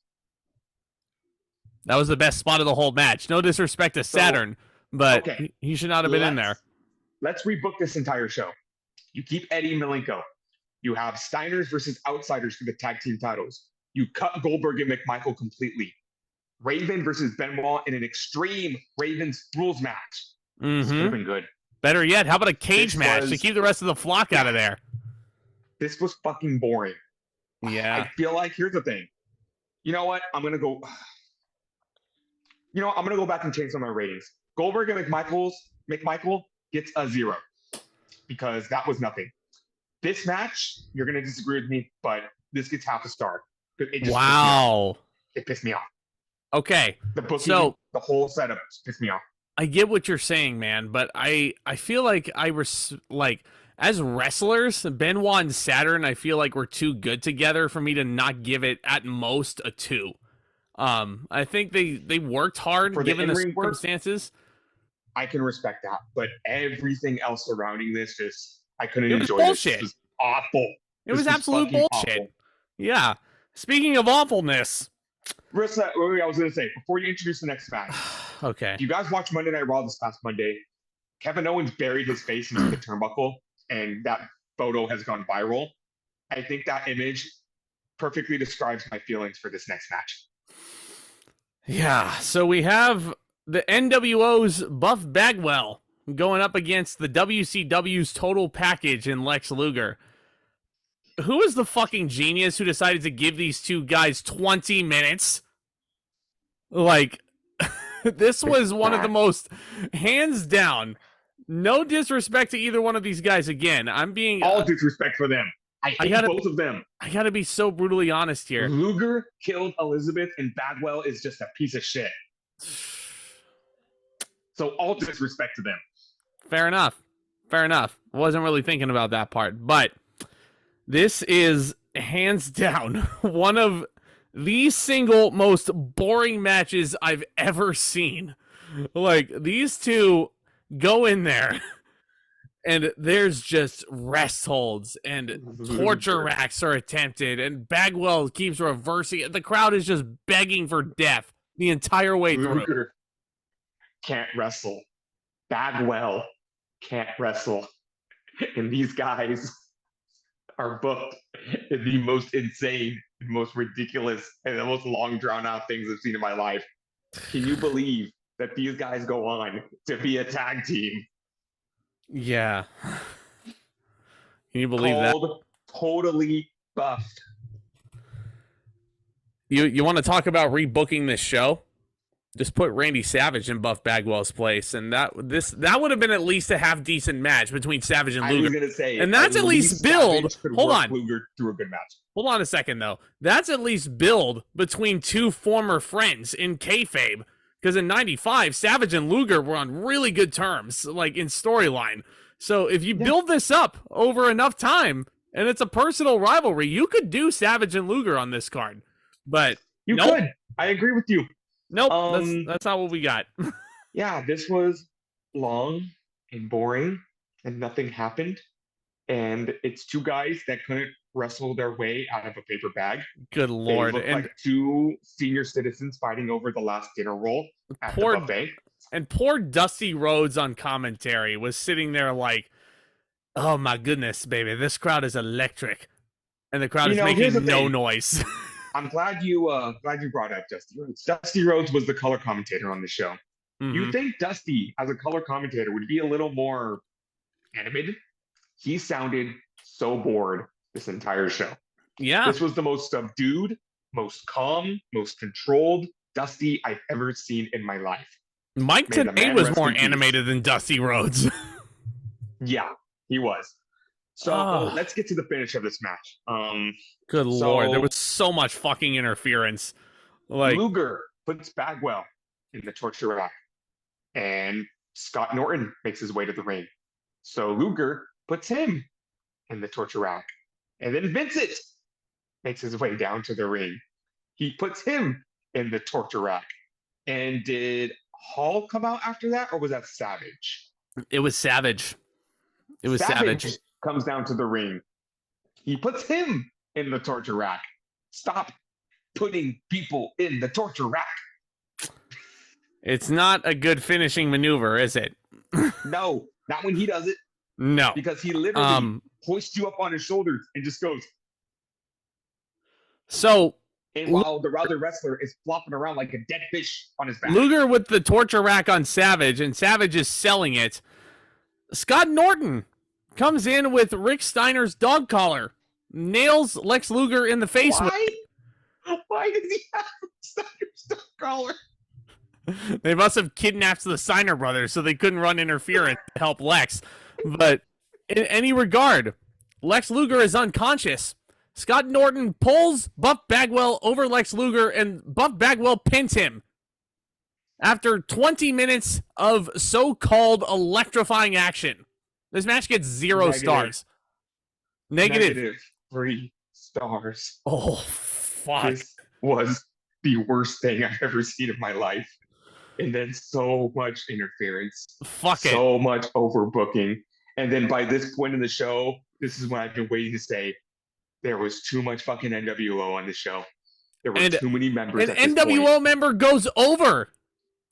That was the best spot of the whole match. No disrespect to Saturn, but he should not have been in there. Let's rebook this entire show. You keep Eddie and Malenko. You have Steiners versus Outsiders for the tag team titles. You cut Goldberg and McMichael completely. Raven versus Benoit in an extreme Ravens rules match. This could have been good. Better yet, how about a cage match to keep the rest of the flock out of there? This was fucking boring. Yeah. I feel like, here's the thing. You know what? I'm going to go back and change some of my ratings. Goldberg and McMichael gets a 0 because that was nothing. This match, you're going to disagree with me, but this gets half a star. Wow. It pissed me off. Okay. The booking, the whole setup pissed me off. I get what you're saying, man, but I feel like as wrestlers, Benoit and Saturn, I feel like we're too good together for me to not give it at most a 2. I think they worked hard given the circumstances. I can respect that, but everything else surrounding this I couldn't enjoy bullshit. This. It was awful. It was absolute bullshit. Awful. Yeah. Speaking of awfulness. I was going to say, before you introduce the next match. Okay. If you guys watched Monday Night Raw this past Monday, Kevin Owens buried his face into the turnbuckle, and that photo has gone viral. I think that image perfectly describes my feelings for this next match. Yeah, so we have the NWO's Buff Bagwell going up against the WCW's Total Package in Lex Luger. Who is the fucking genius who decided to give these two guys 20 minutes? Like, this was one of the most, hands down, no disrespect to either one of these guys again. I'm being... all disrespect for them. I hate both of them. I gotta be so brutally honest here. Luger killed Elizabeth, and Bagwell is just a piece of shit. So all disrespect to them. Fair enough. Wasn't really thinking about that part, but this is hands down one of the single most boring matches I've ever seen. Like, these two go in there and there's just rest holds and torture racks are attempted, and Bagwell keeps reversing. The crowd is just begging for death the entire way through. Luger can't wrestle. Bagwell can't wrestle. And these guys are booked in the most insane, the most ridiculous, and the most long drawn out things I've seen in my life. Can you believe that these guys go on to be a tag team? Yeah. Can you believe that? Totally buffed. You want to talk about rebooking this show? Just put Randy Savage in Buff Bagwell's place, and that would have been at least a half decent match between Savage and Luger. I was gonna say, and that's at least build. Hold on, Luger through a good match. Hold on a second though. That's at least build between two former friends in kayfabe. Because in '95, Savage and Luger were on really good terms, like in storyline. So if you build this up over enough time, and it's a personal rivalry, you could do Savage and Luger on this card. But you could. I agree with you. Nope, that's not what we got. Yeah, this was long and boring, and nothing happened. And it's two guys that couldn't wrestle their way out of a paper bag. Good Lord. They looked like two senior citizens fighting over the last dinner roll at the buffet. And poor Dusty Rhodes on commentary was sitting there like, oh my goodness, baby, this crowd is electric. And the crowd is making no noise. I'm glad you brought up Dusty Rhodes. Dusty Rhodes was the color commentator on the show. Mm-hmm. You think Dusty, as a color commentator, would be a little more animated? He sounded so bored this entire show. Yeah. This was the most subdued, most calm, most controlled Dusty I've ever seen in my life. Mike today was more animated than Dusty Rhodes. Yeah, he was. So let's get to the finish of this match. Good Lord, there was so much fucking interference. Like Luger puts Bagwell in the torture rack, and Scott Norton makes his way to the ring. So Luger puts him in the torture rack, and then Vincent makes his way down to the ring. He puts him in the torture rack. And did Hall come out after that, or was that Savage? It was Savage. It was Savage. Comes down to the ring. He puts him in the torture rack. Stop putting people in the torture rack. It's not a good finishing maneuver, is it? No, not when he does it. No. Because he literally hoists you up on his shoulders and just goes. So. And while the other wrestler is flopping around like a dead fish on his back. Luger with the torture rack on Savage, and Savage is selling it. Scott Norton comes in with Rick Steiner's dog collar, nails Lex Luger in the face. Why does he have Steiner's dog collar? They must have kidnapped the Steiner brothers, so they couldn't run interference to help Lex. But in any regard, Lex Luger is unconscious. Scott Norton pulls Buff Bagwell over Lex Luger, and Buff Bagwell pins him. After 20 minutes of so-called electrifying action, this match gets 0 stars. Negative 3 stars. Oh, fuck. This was the worst thing I've ever seen in my life. And then so much interference. So much overbooking. And then by this point in the show, this is what I've been waiting to say. There was too much fucking NWO on the show. There were too many members. An NWO member goes over.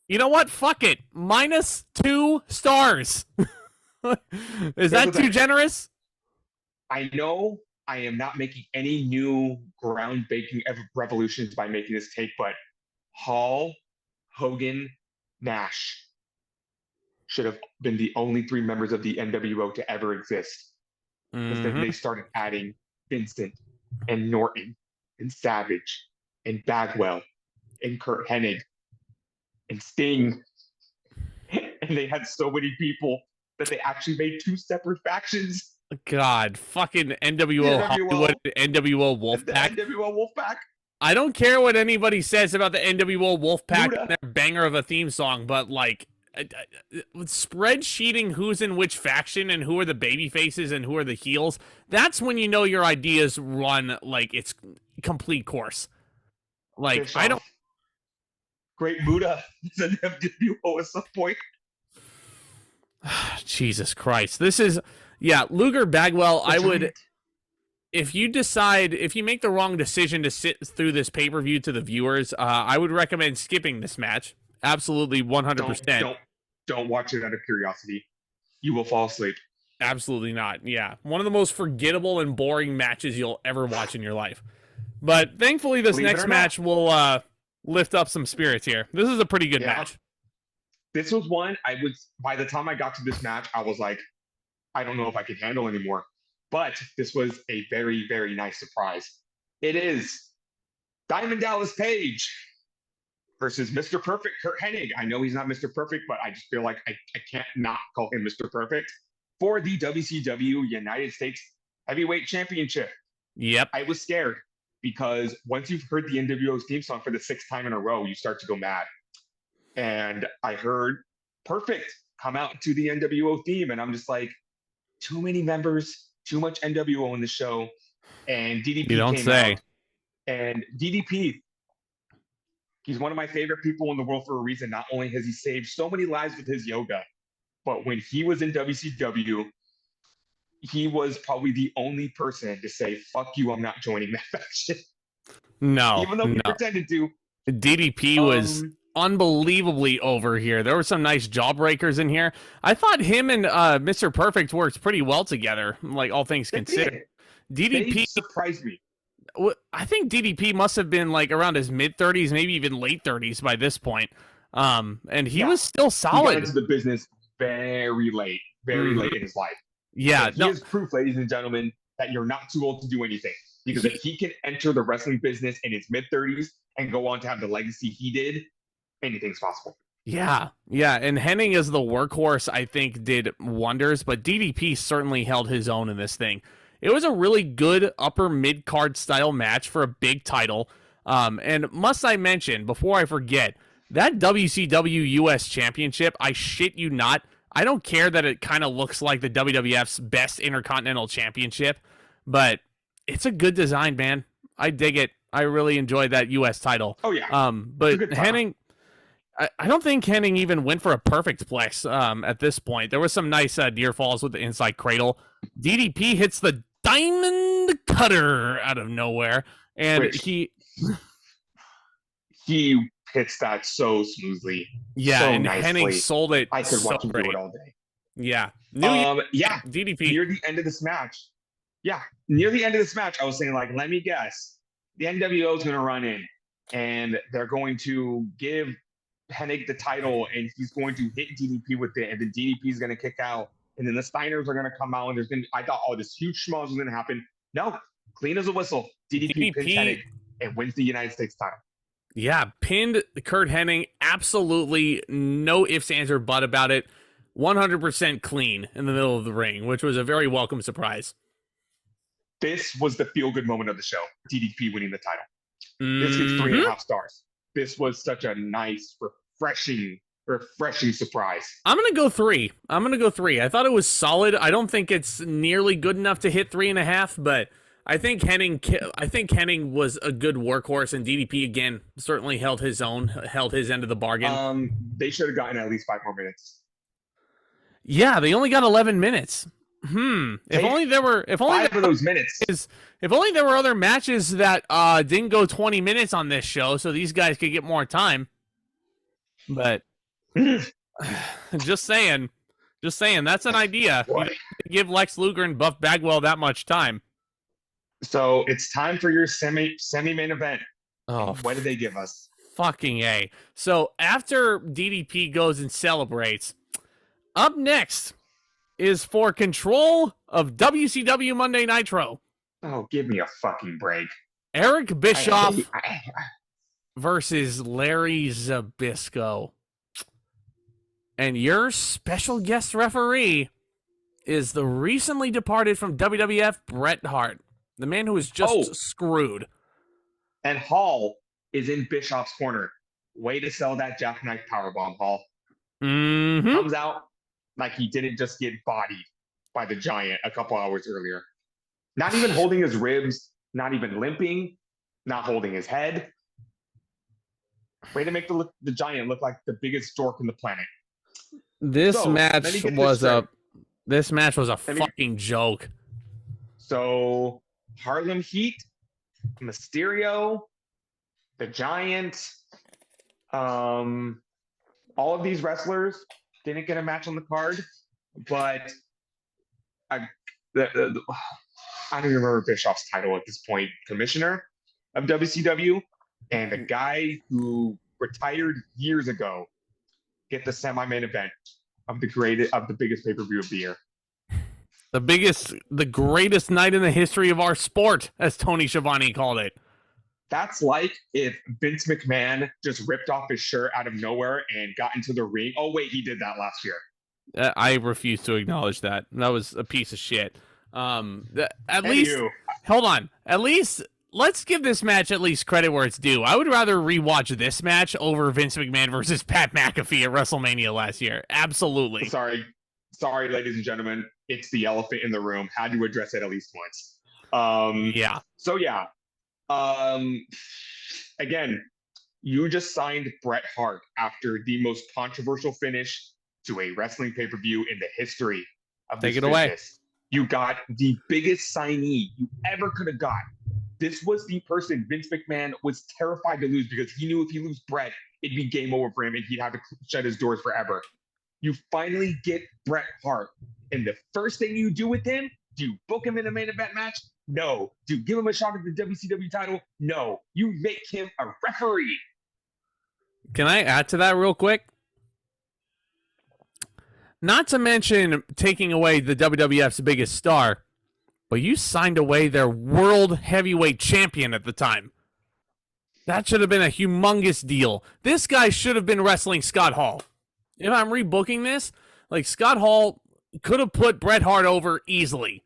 You know what? Fuck it. -2 stars. Is that too generous? I know I am not making any new groundbreaking revolutions by making this take, but Hall, Hogan, Nash should have been the only 3 members of the NWO to ever exist. Because then they started adding Vincent and Norton and Savage and Bagwell and Curt Hennig and Sting. And they had so many people that they actually made 2 separate factions. God, fucking NWO Hollywood, NWO Wolfpack. NWO Wolfpack. I don't care what anybody says about the NWO Wolfpack and their banger of a theme song, but like spreadsheeting who's in which faction and who are the baby faces and who are the heels, that's when you know your ideas run like its complete course. Like Bischoff. I don't. Great Buddha is an NWO at some point. Jesus Christ, this is Luger Bagwell. I would. If you make the wrong decision to sit through this pay-per-view to the viewers, I would recommend skipping this match. Absolutely 100%. Don't watch it out of curiosity. You will fall asleep. Absolutely not. Yeah. One of the most forgettable and boring matches you'll ever watch in your life. But thankfully this next match will lift up some spirits here. This is a pretty good match. This was one by the time I got to this match, I was like, I don't know if I can handle anymore. But this was a very, very nice surprise. It is Diamond Dallas Page versus Mr. Perfect, Curt Hennig. I know he's not Mr. Perfect, but I just feel like I can't not call him Mr. Perfect for the WCW United States Heavyweight Championship. Yep. I was scared because once you've heard the NWO's theme song for the 6th time in a row, you start to go mad. And I heard Perfect come out to the NWO theme, and I'm just like, too many members, too much NWO in the show. And DDP You don't came say. out. And DDP, he's one of my favorite people in the world for a reason. Not only has he saved so many lives with his yoga, but when he was in WCW, he was probably the only person to say, fuck you, I'm not joining that faction. No. Even though he pretended to. DDP was unbelievably over here. There were some nice jawbreakers in here. I thought him and Mr. Perfect worked pretty well together, like all things considered. DDP they surprised me. I think DDP must have been like around his mid-30s, maybe even late 30s by this point. And he was still solid. He got into the business very late in his life. Yeah. He is proof, ladies and gentlemen, that you're not too old to do anything. Because if he can enter the wrestling business in his mid-30s and go on to have the legacy he did, anything's possible. Yeah. And Hennig as the workhorse, I think, did wonders, but DDP certainly held his own in this thing. It was a really good upper mid-card style match for a big title. And must I mention, before I forget, that WCW US Championship, I shit you not, I don't care that it kind of looks like the WWF's best Intercontinental Championship, but it's a good design, man. I dig it. I really enjoyed that US title. Oh, yeah. But Hennig, I don't think Hennig even went for a perfect plex at this point. There was some nice near falls with the inside cradle. DDP hits the Diamond Cutter out of nowhere, and he hits that so smoothly. Yeah, so and nicely. Hennig sold it. I could so watch him great. do it all day. Yeah. DDP. Near the end of this match. Yeah, near the end of this match, I was saying, like, let me guess. The NWO is going to run in, and they're going to give Hennig the title, and he's going to hit DDP with it, and then DDP is going to kick out, and then the Steiners are going to come out, and I thought, this huge schmoz was going to happen. No, clean as a whistle. DDP pins Hennig and wins the United States title. Yeah, pinned Curt Hennig. Absolutely no ifs, ands, or but about it. 100% clean in the middle of the ring, which was a very welcome surprise. This was the feel-good moment of the show. DDP winning the title. This gets 3.5 stars. This was such a nice, refreshing surprise. I'm gonna go 3. I thought it was solid. I don't think it's nearly good enough to hit 3.5, but I think Hennig was a good workhorse, and DDP again certainly held his own, held his end of the bargain. They should have gotten at least 5 more minutes. Yeah, they only got 11 minutes. If only there were 5 of those minutes. If only there were other matches that didn't go 20 minutes on this show, so these guys could get more time. But just saying, that's an idea. Give Lex Luger and Buff Bagwell that much time. So it's time for your semi-main event. Oh, what did they give us? Fucking A. So after DDP goes and celebrates, up next is for control of WCW Monday Nitro. Oh, give me a fucking break. Eric Bischoff versus Larry Zbyszko. And your special guest referee is the recently departed from WWF, Bret Hart. The man who was just screwed. And Hall is in Bischoff's corner. Way to sell that jackknife powerbomb, Hall. Comes out like he didn't just get bodied by the Giant a couple hours earlier. Not even holding his ribs, not even limping, not holding his head. Way to make the Giant look like the biggest dork on the planet. This match was a fucking joke. So Harlem Heat, Mysterio, the Giant, all of these wrestlers didn't get a match on the card, but I don't even remember Bischoff's title at this point. Commissioner of WCW, and the guy who retired years ago get the semi-main event of the biggest pay-per-view of the year. The greatest night in the history of our sport, as Tony Schiavone called it. That's like if Vince McMahon just ripped off his shirt out of nowhere and got into the ring. Oh, wait, he did that last year. I refuse to acknowledge that. That was a piece of shit. At least, Anywho, hold on. At least, let's give this match at least credit where it's due. I would rather rewatch this match over Vince McMahon versus Pat McAfee at WrestleMania last year. Absolutely. sorry, ladies and gentlemen. It's the elephant in the room. Had to address it at least once. Yeah. So yeah. Again, you just signed Bret Hart after the most controversial finish to a wrestling pay-per-view in the history of this Take it away. business. You got the biggest signee you ever could have got. This was the person Vince McMahon was terrified to lose because he knew if he lose Bret, it'd be game over for him and he'd have to shut his doors forever. You finally get Bret Hart. And the first thing you do with him, do you book him in a main event match? No. Do you give him a shot at the WCW title? No. You make him a referee. Can I add to that real quick? Not to mention taking away the WWF's biggest star, but you signed away their world heavyweight champion at the time. That should have been a humongous deal. This guy should have been wrestling Scott Hall. If I'm rebooking this, like Scott Hall could have put Bret Hart over easily.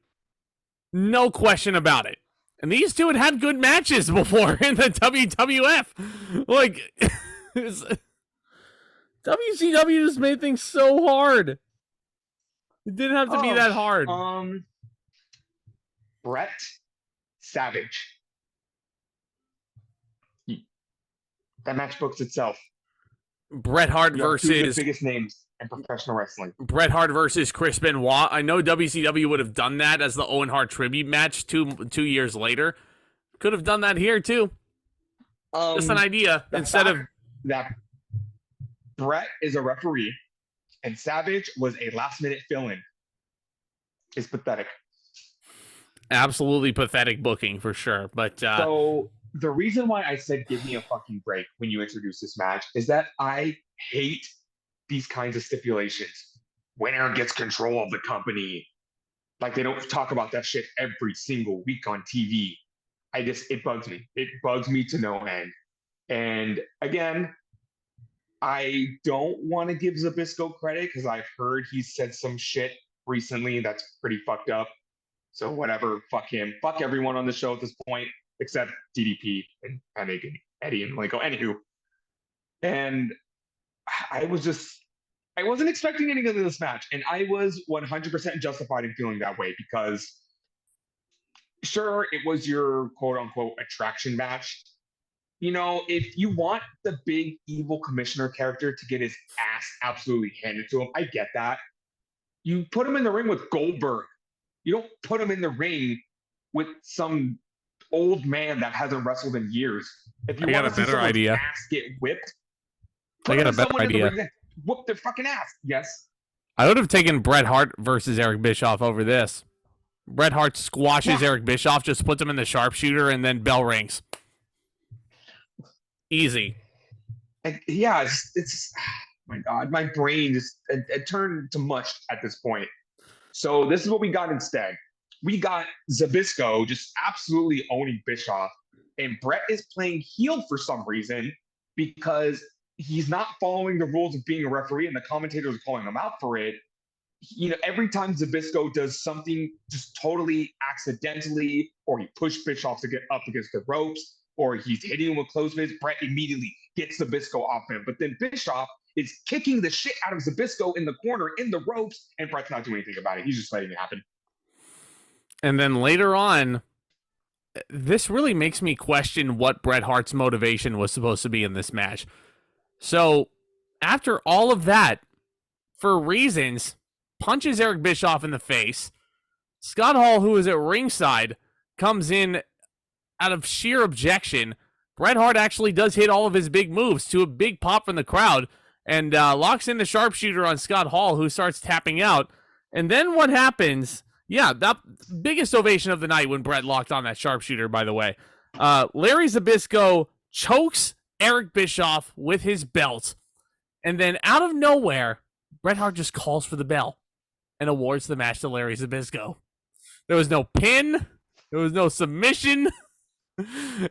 No question about it. And these two had good matches before in the WWF. Like, WCW just made things so hard. It didn't have to be that hard. Bret Savage. That match books itself. Bret Hart versus two of the biggest names in professional wrestling. Bret Hart versus Chris Benoit. I know WCW would have done that as the Owen Hart tribute match two years later. Could have done that here too. Just an idea. Instead of that, Bret is a referee, and Savage was a last-minute fill-in. It's pathetic. Absolutely pathetic booking for sure. But so the reason why I said give me a fucking break when you introduced this match is that I hate these kinds of stipulations. Winner gets control of the company. Like, they don't talk about that shit every single week on TV. It bugs me. It bugs me to no end. And again, I don't want to give Zbyszko credit because I've heard he said some shit recently that's pretty fucked up. So whatever, fuck him. Fuck everyone on the show at this point, except DDP and Hennig and Eddie and Malenko. Anywho. And I wasn't expecting anything of this match. And I was 100% justified in feeling that way because sure, it was your quote unquote attraction match. You know, if you want the big evil commissioner character to get his ass absolutely handed to him, I get that. You put him in the ring with Goldberg. You don't put him in the ring with some old man that hasn't wrestled in years. If you want to see someone's ass get whipped, I got a better idea. Whoop their fucking ass. Yes. I would have taken Bret Hart versus Eric Bischoff over this. Bret Hart squashes Eric Bischoff, just puts him in the sharpshooter, and then bell rings. Easy. It's my God, my brain just it turned to mush at this point. So this is what we got instead. We got Zbyszko just absolutely owning Bischoff, and Bret is playing heel for some reason because he's not following the rules of being a referee, and the commentators are calling him out for it. You know, every time Zbyszko does something just totally accidentally, or he pushed Bischoff to get up against the ropes, or he's hitting him with clotheslines, Bret immediately gets Zbyszko off him. But then Bischoff is kicking the shit out of Zbyszko in the corner, in the ropes, and Bret's not doing anything about it. He's just letting it happen. And then later on, this really makes me question what Bret Hart's motivation was supposed to be in this match. So, after all of that, for reasons, punches Eric Bischoff in the face. Scott Hall, who is at ringside, comes in out of sheer objection. Bret Hart actually does hit all of his big moves to a big pop from the crowd and locks in the sharpshooter on Scott Hall, who starts tapping out. And then what happens? Yeah, that biggest ovation of the night when Bret locked on that sharpshooter, by the way. Larry Zbyszko chokes Eric Bischoff with his belt. And then out of nowhere, Bret Hart just calls for the bell and awards the match to Larry Zbyszko. There was no pin. There was no submission.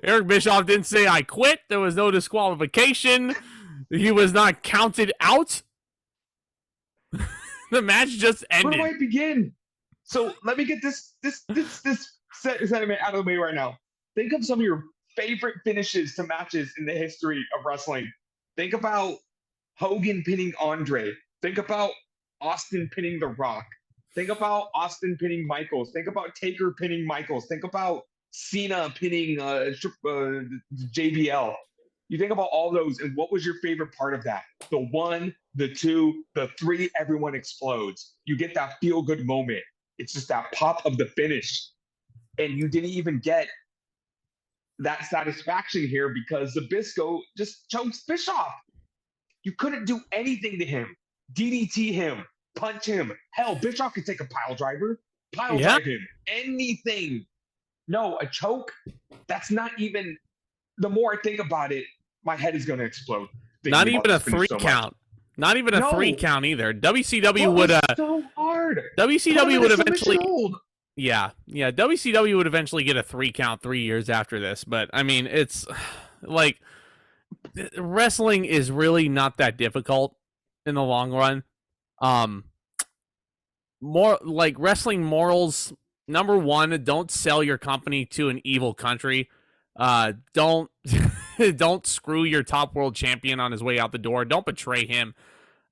Eric Bischoff didn't say I quit. There was no disqualification. He was not counted out. The match just ended. Where do I begin? So let me get this sentiment out of the way right now. Think of some of your favorite finishes to matches in the history of wrestling. Think about Hogan pinning Andre. Think about Austin pinning The Rock. Think about Austin pinning Michaels. Think about Taker pinning Michaels. Think about Cena pinning JBL. You think about all those, and what was your favorite part of that? The 1, the 2, the 3, everyone explodes. You get that feel-good moment. It's just that pop of the finish. And you didn't even get that satisfaction here because Zbyszko just chokes Bischoff. You couldn't do anything to him. DDT him, punch him. Hell, Bischoff could take a pile driver, drive him, anything. No, a choke, that's not even, the more I think about it, my head is going to explode. Not even a 3 count. Not even a 3 count either. WCW would so hard. WCW would eventually WCW would eventually get a 3 count 3 years after this, but I mean, it's like wrestling is really not that difficult in the long run. More like wrestling morals, number 1, don't sell your company to an evil country. Don't don't screw your top world champion on his way out the door. Don't betray him.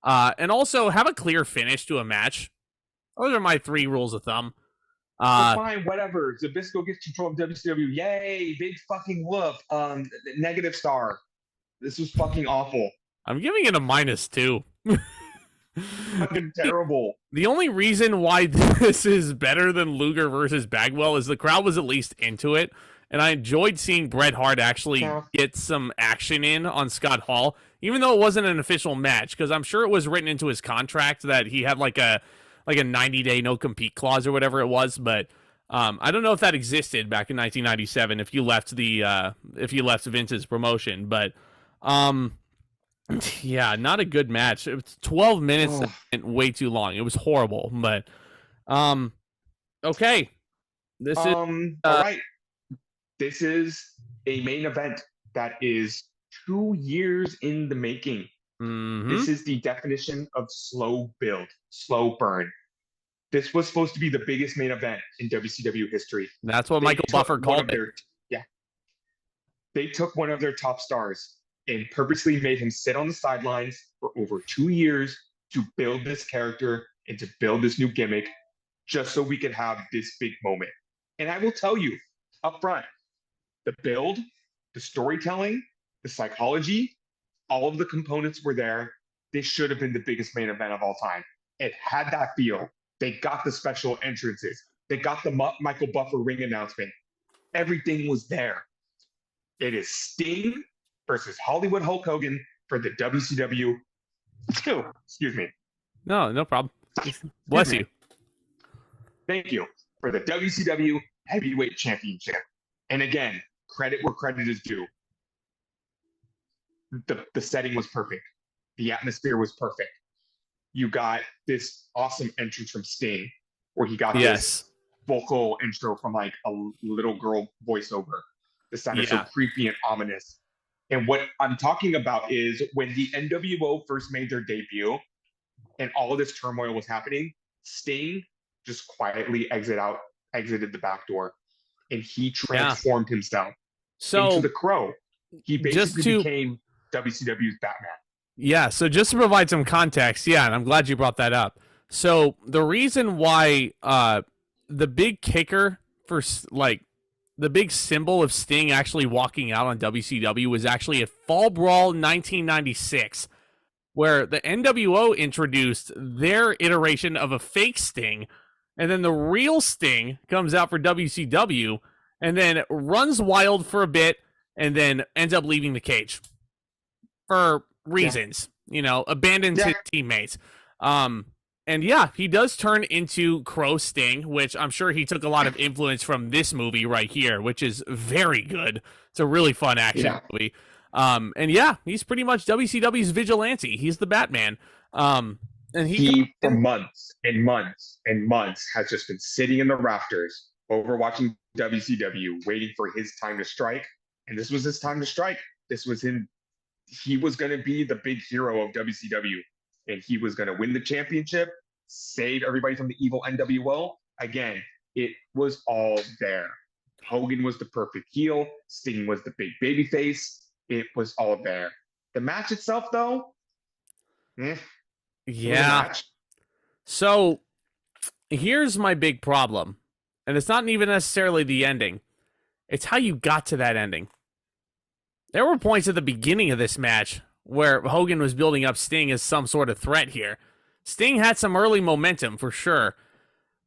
And also have a clear finish to a match. Those are my 3 rules of thumb. Fine, whatever. Zbyszko gets control of WCW. Yay, big fucking whoop. Negative star. This was fucking awful. I'm giving it a -2. Fucking terrible. The only reason why this is better than Luger versus Bagwell is the crowd was at least into it. And I enjoyed seeing Bret Hart actually get some action in on Scott Hall, even though it wasn't an official match, because I'm sure it was written into his contract that he had like a 90-day no-compete clause or whatever it was. But I don't know if that existed back in 1997 if you left Vince's promotion. But yeah, not a good match. It was 12 minutes and way too long. It was horrible. But okay, this is all right. This is a main event that is 2 years in the making. Mm-hmm. This is the definition of slow build, slow burn. This was supposed to be the biggest main event in WCW history. That's what Michael Buffer called it. They took one of their top stars and purposely made him sit on the sidelines for over 2 years to build this character and to build this new gimmick just so we could have this big moment. And I will tell you up front, the build, the storytelling, the psychology, all of the components were there. This should have been the biggest main event of all time. It had that feel. They got the special entrances. They got the Michael Buffer ring announcement. Everything was there. It is Sting versus Hollywood Hulk Hogan for the WCW. Excuse me. No problem. Bless you. Thank you. For the WCW Heavyweight Championship. And again, credit where credit is due. The setting was perfect. The atmosphere was perfect. You got this awesome entrance from Sting, where he got this vocal intro from like a little girl voiceover. The sounded so creepy and ominous. And what I'm talking about is when the NWO first made their debut and all of this turmoil was happening, Sting just quietly exited the back door, and he transformed himself into the Crow. He basically became WCW's Batman. Yeah, so just to provide some context, and I'm glad you brought that up. So the reason why the big kicker for the big symbol of Sting actually walking out on WCW was actually at Fall Brawl 1996, where the NWO introduced their iteration of a fake Sting, and then the real Sting comes out for WCW, and then runs wild for a bit, and then ends up leaving the cage for reasons, abandons his teammates. And he does turn into Crow Sting, which I'm sure he took a lot of influence from this movie right here, which is very good. It's a really fun action movie. And he's pretty much WCW's vigilante. He's the Batman. And he for months and months and months has just been sitting in the rafters overwatching WCW, waiting for his time to strike. And this was his time to strike. This was him. He was going to be the big hero of WCW. And he was going to win the championship, save everybody from the evil NWO. Again, it was all there. Hogan was the perfect heel. Sting was the big baby face. It was all there. The match itself, though, yeah. So here's my big problem. And it's not even necessarily the ending. It's how you got to that ending. There were points at the beginning of this match where Hogan was building up Sting as some sort of threat here. Sting had some early momentum for sure.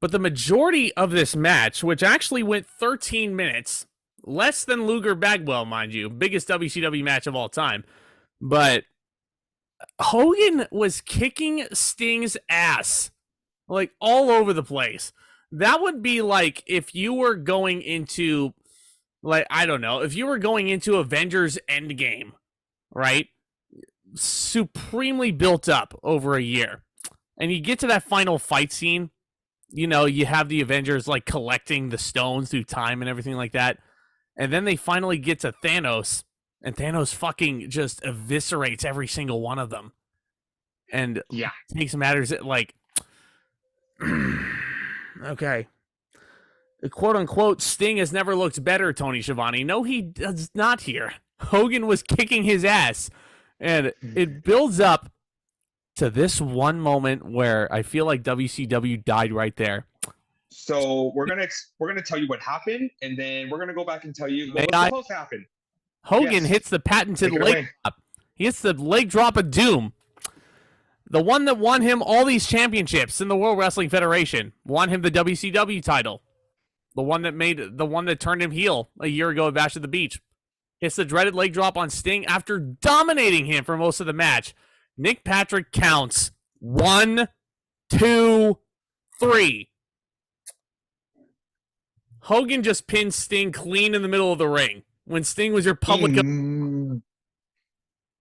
But the majority of this match, which actually went 13 minutes, less than Luger Bagwell, mind you, biggest WCW match of all time. But Hogan was kicking Sting's ass, like all over the place. That would be like if you were going into, like, I don't know, if you were going into Avengers Endgame, right? Supremely built up over a year. And you get to that final fight scene, you know, you have the Avengers like collecting the stones through time and everything like that. And then they finally get to Thanos, and Thanos fucking just eviscerates every single one of them. And takes matters like, okay. Quote unquote, Sting has never looked better, Tony Schiavone. No, he does not here. Hogan was kicking his ass. And it builds up to this one moment where I feel like WCW died right there. So we're gonna tell you what happened, and then we're gonna go back and tell you what was supposed to happen. Hogan hits the patented leg drop. He hits the leg drop of doom. The one that won him all these championships in the World Wrestling Federation, won him the WCW title. The one that turned him heel a year ago at Bash at the Beach. Hits the dreaded leg drop on Sting after dominating him for most of the match. Nick Patrick counts 1, 2, 3. Hogan just pinned Sting clean in the middle of the ring when Sting was your public.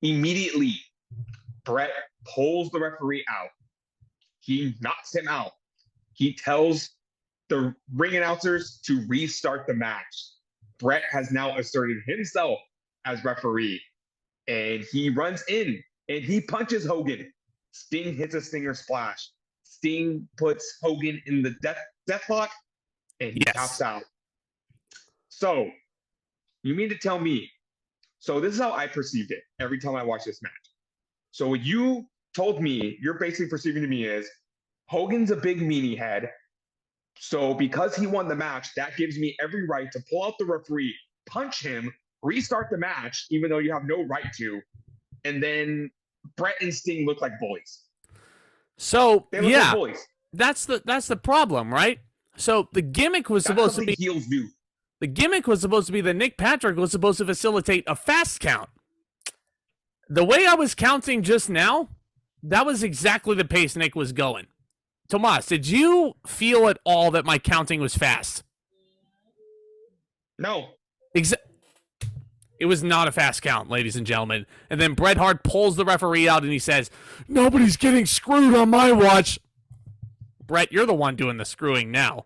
Immediately, Bret pulls the referee out. He knocks him out. He tells the ring announcers to restart the match. Bret has now asserted himself as referee, and he runs in and he punches Hogan. Sting hits a stinger splash. Sting puts Hogan in the deathlock, and he taps out. So, you mean to tell me? So this is how I perceived it every time I watch this match. So what you told me, you're basically perceiving to me is Hogan's a big meanie head. So because he won the match, that gives me every right to pull out the referee, punch him, restart the match, even though you have no right to. And then Bret and Sting look like bullies. So they look like bullies. That's the problem, right? So the gimmick was supposed to be heels do. The gimmick was supposed to be that Nick Patrick was supposed to facilitate a fast count. The way I was counting just now, that was exactly the pace Nick was going. Tomas, did you feel at all that my counting was fast? No. It was not a fast count, ladies and gentlemen. And then Bret Hart pulls the referee out and he says, "Nobody's getting screwed on my watch." Bret, you're the one doing the screwing now.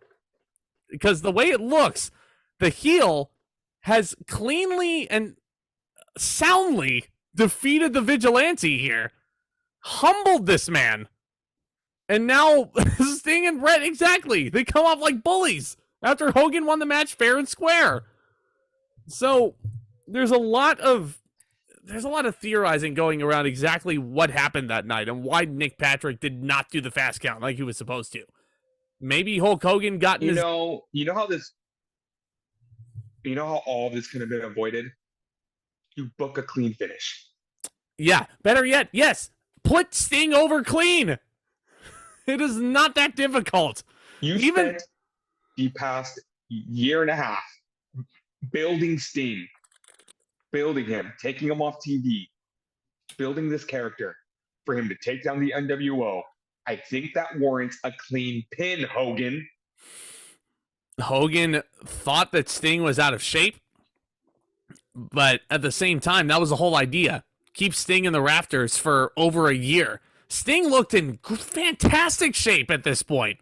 Because the way it looks, the heel has cleanly and soundly defeated the vigilante here. Humbled this man. And now Sting and Bret, exactly. They come off like bullies after Hogan won the match fair and square. So there's a lot of theorizing going around exactly what happened that night and why Nick Patrick did not do the fast count like he was supposed to. Maybe Hulk Hogan got in you know how all this could have been avoided? You book a clean finish. Yeah, better yet, yes. Put Sting over clean. It is not that difficult. You spent the past year and a half building Sting, building him, taking him off TV, building this character for him to take down the NWO. I think that warrants a clean pin, Hogan. Hogan thought that Sting was out of shape, but at the same time, that was the whole idea. Keep Sting in the rafters for over a year. Sting looked in fantastic shape at this point.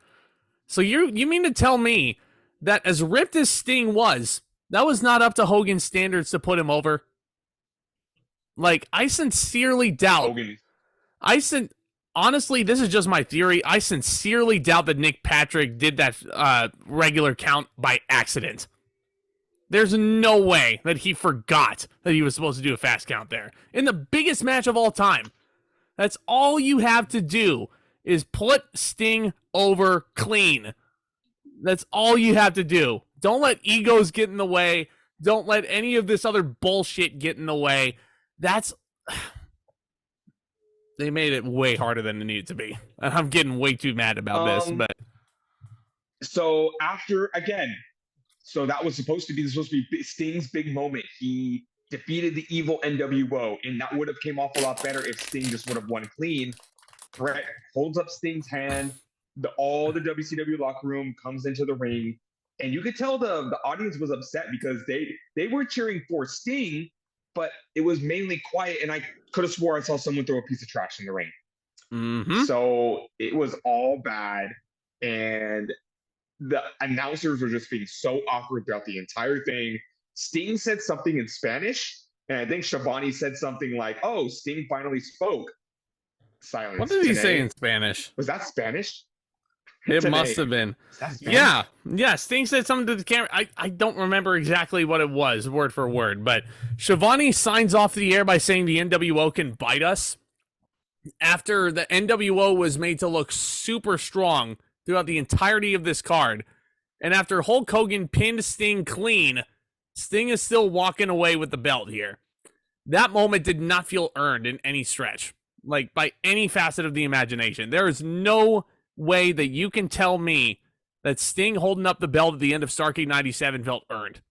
So you mean to tell me that as ripped as Sting was, that was not up to Hogan's standards to put him over. Like, I sincerely doubt. Hogan. Honestly, this is just my theory. I sincerely doubt that Nick Patrick did that regular count by accident. There's no way that he forgot that he was supposed to do a fast count there. In the biggest match of all time. That's all you have to do is put Sting over clean. That's all you have to do. Don't let egos get in the way. Don't let any of this other bullshit get in the way. They made it way harder than it needed to be. And I'm getting way too mad about this. But so that was supposed to be Sting's big moment. He defeated the evil NWO, and that would have came off a lot better if Sting just would have won clean. Bret holds up Sting's hand. All the WCW locker room comes into the ring, and you could tell the audience was upset because they were cheering for Sting, but it was mainly quiet, and I could have swore I saw someone throw a piece of trash in the ring. Mm-hmm. So it was all bad, and the announcers were just being so awkward throughout the entire thing. Sting said something in Spanish, and I think Schiavone said something like, "Oh, Sting finally spoke." Silence. What did he say in Spanish? Was that Spanish? It must have been. Yeah. Sting said something to the camera. I don't remember exactly what it was, word for word, but Schiavone signs off the air by saying the NWO can bite us. After the NWO was made to look super strong throughout the entirety of this card, and after Hulk Hogan pinned Sting clean, Sting is still walking away with the belt here. That moment did not feel earned in any stretch, like by any facet of the imagination. There is no way that you can tell me that Sting holding up the belt at the end of Starrcade 97 felt earned.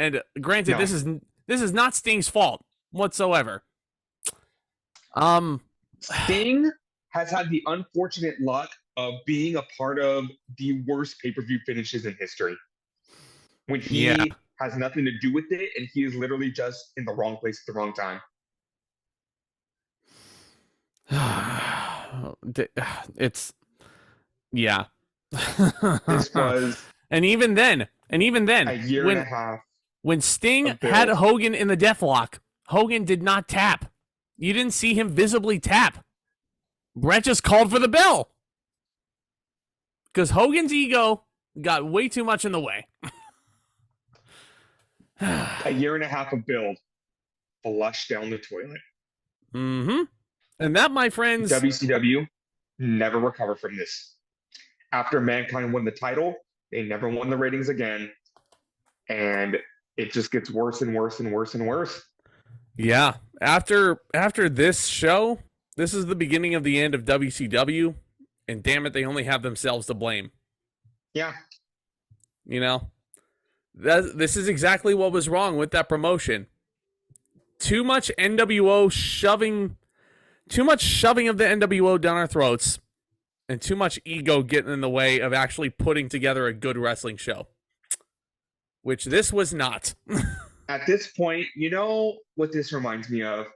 And granted, no. This is not Sting's fault whatsoever. Sting has had the unfortunate luck of being a part of the worst pay-per-view finishes in history. When he has nothing to do with it, and he is literally just in the wrong place at the wrong time. This was and even then a year and a half when Sting had Hogan in the deathlock, Hogan did not tap. You didn't see him visibly tap. Bret just called for the bell because Hogan's ego got way too much in the way. A year and a half of build flushed down the toilet. Mm-hmm. And that, my friends, WCW never recovered from this. After Mankind won the title, they never won the ratings again. And it just gets worse and worse and worse and worse. Yeah. After this show, this is the beginning of the end of WCW. And damn it, they only have themselves to blame. Yeah. You know? This is exactly what was wrong with that promotion. Too much NWO shoving of the NWO down our throats, and too much ego getting in the way of actually putting together a good wrestling show, which this was not. At this point, you know what this reminds me of?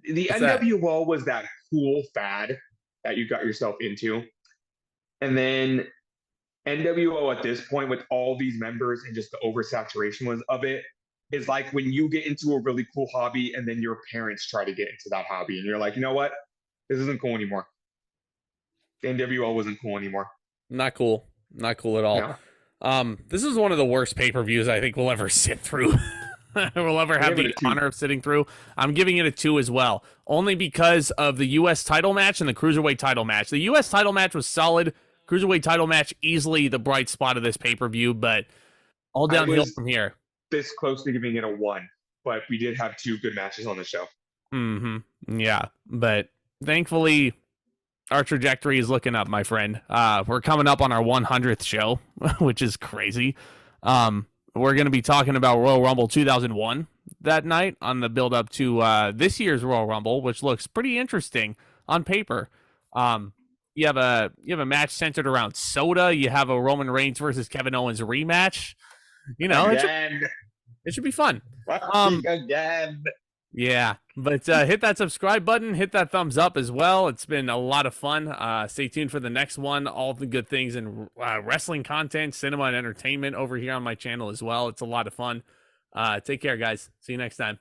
The NWO was that cool fad that you got yourself into. And then NWO at this point, with all these members and just the oversaturation of it, is like when you get into a really cool hobby and then your parents try to get into that hobby and you're like, you know what? This isn't cool anymore. The NWO wasn't cool anymore. Not cool. Not cool at all. No. This is one of the worst pay-per-views I think we'll ever sit through. We'll ever have the honor of sitting through. I'm giving it a 2 as well. Only because of the U.S. title match and the Cruiserweight title match. The U.S. title match was solid. Cruiserweight title match, easily the bright spot of this pay-per-view, but all downhill from here. This close to giving it a 1, but we did have 2 good matches on the show. Mm-hmm. Yeah, but thankfully, our trajectory is looking up, my friend. We're coming up on our 100th show, which is crazy. We're going to be talking about Royal Rumble 2001 that night on the build-up to this year's Royal Rumble, which looks pretty interesting on paper. You have a match centered around soda. You have a Roman Reigns versus Kevin Owens rematch. You know, it should be fun. Again. Yeah, but hit that subscribe button, hit that thumbs up as well. It's been a lot of fun. Stay tuned for the next one. All the good things and wrestling content, cinema, and entertainment over here on my channel as well. It's a lot of fun. Take care, guys. See you next time.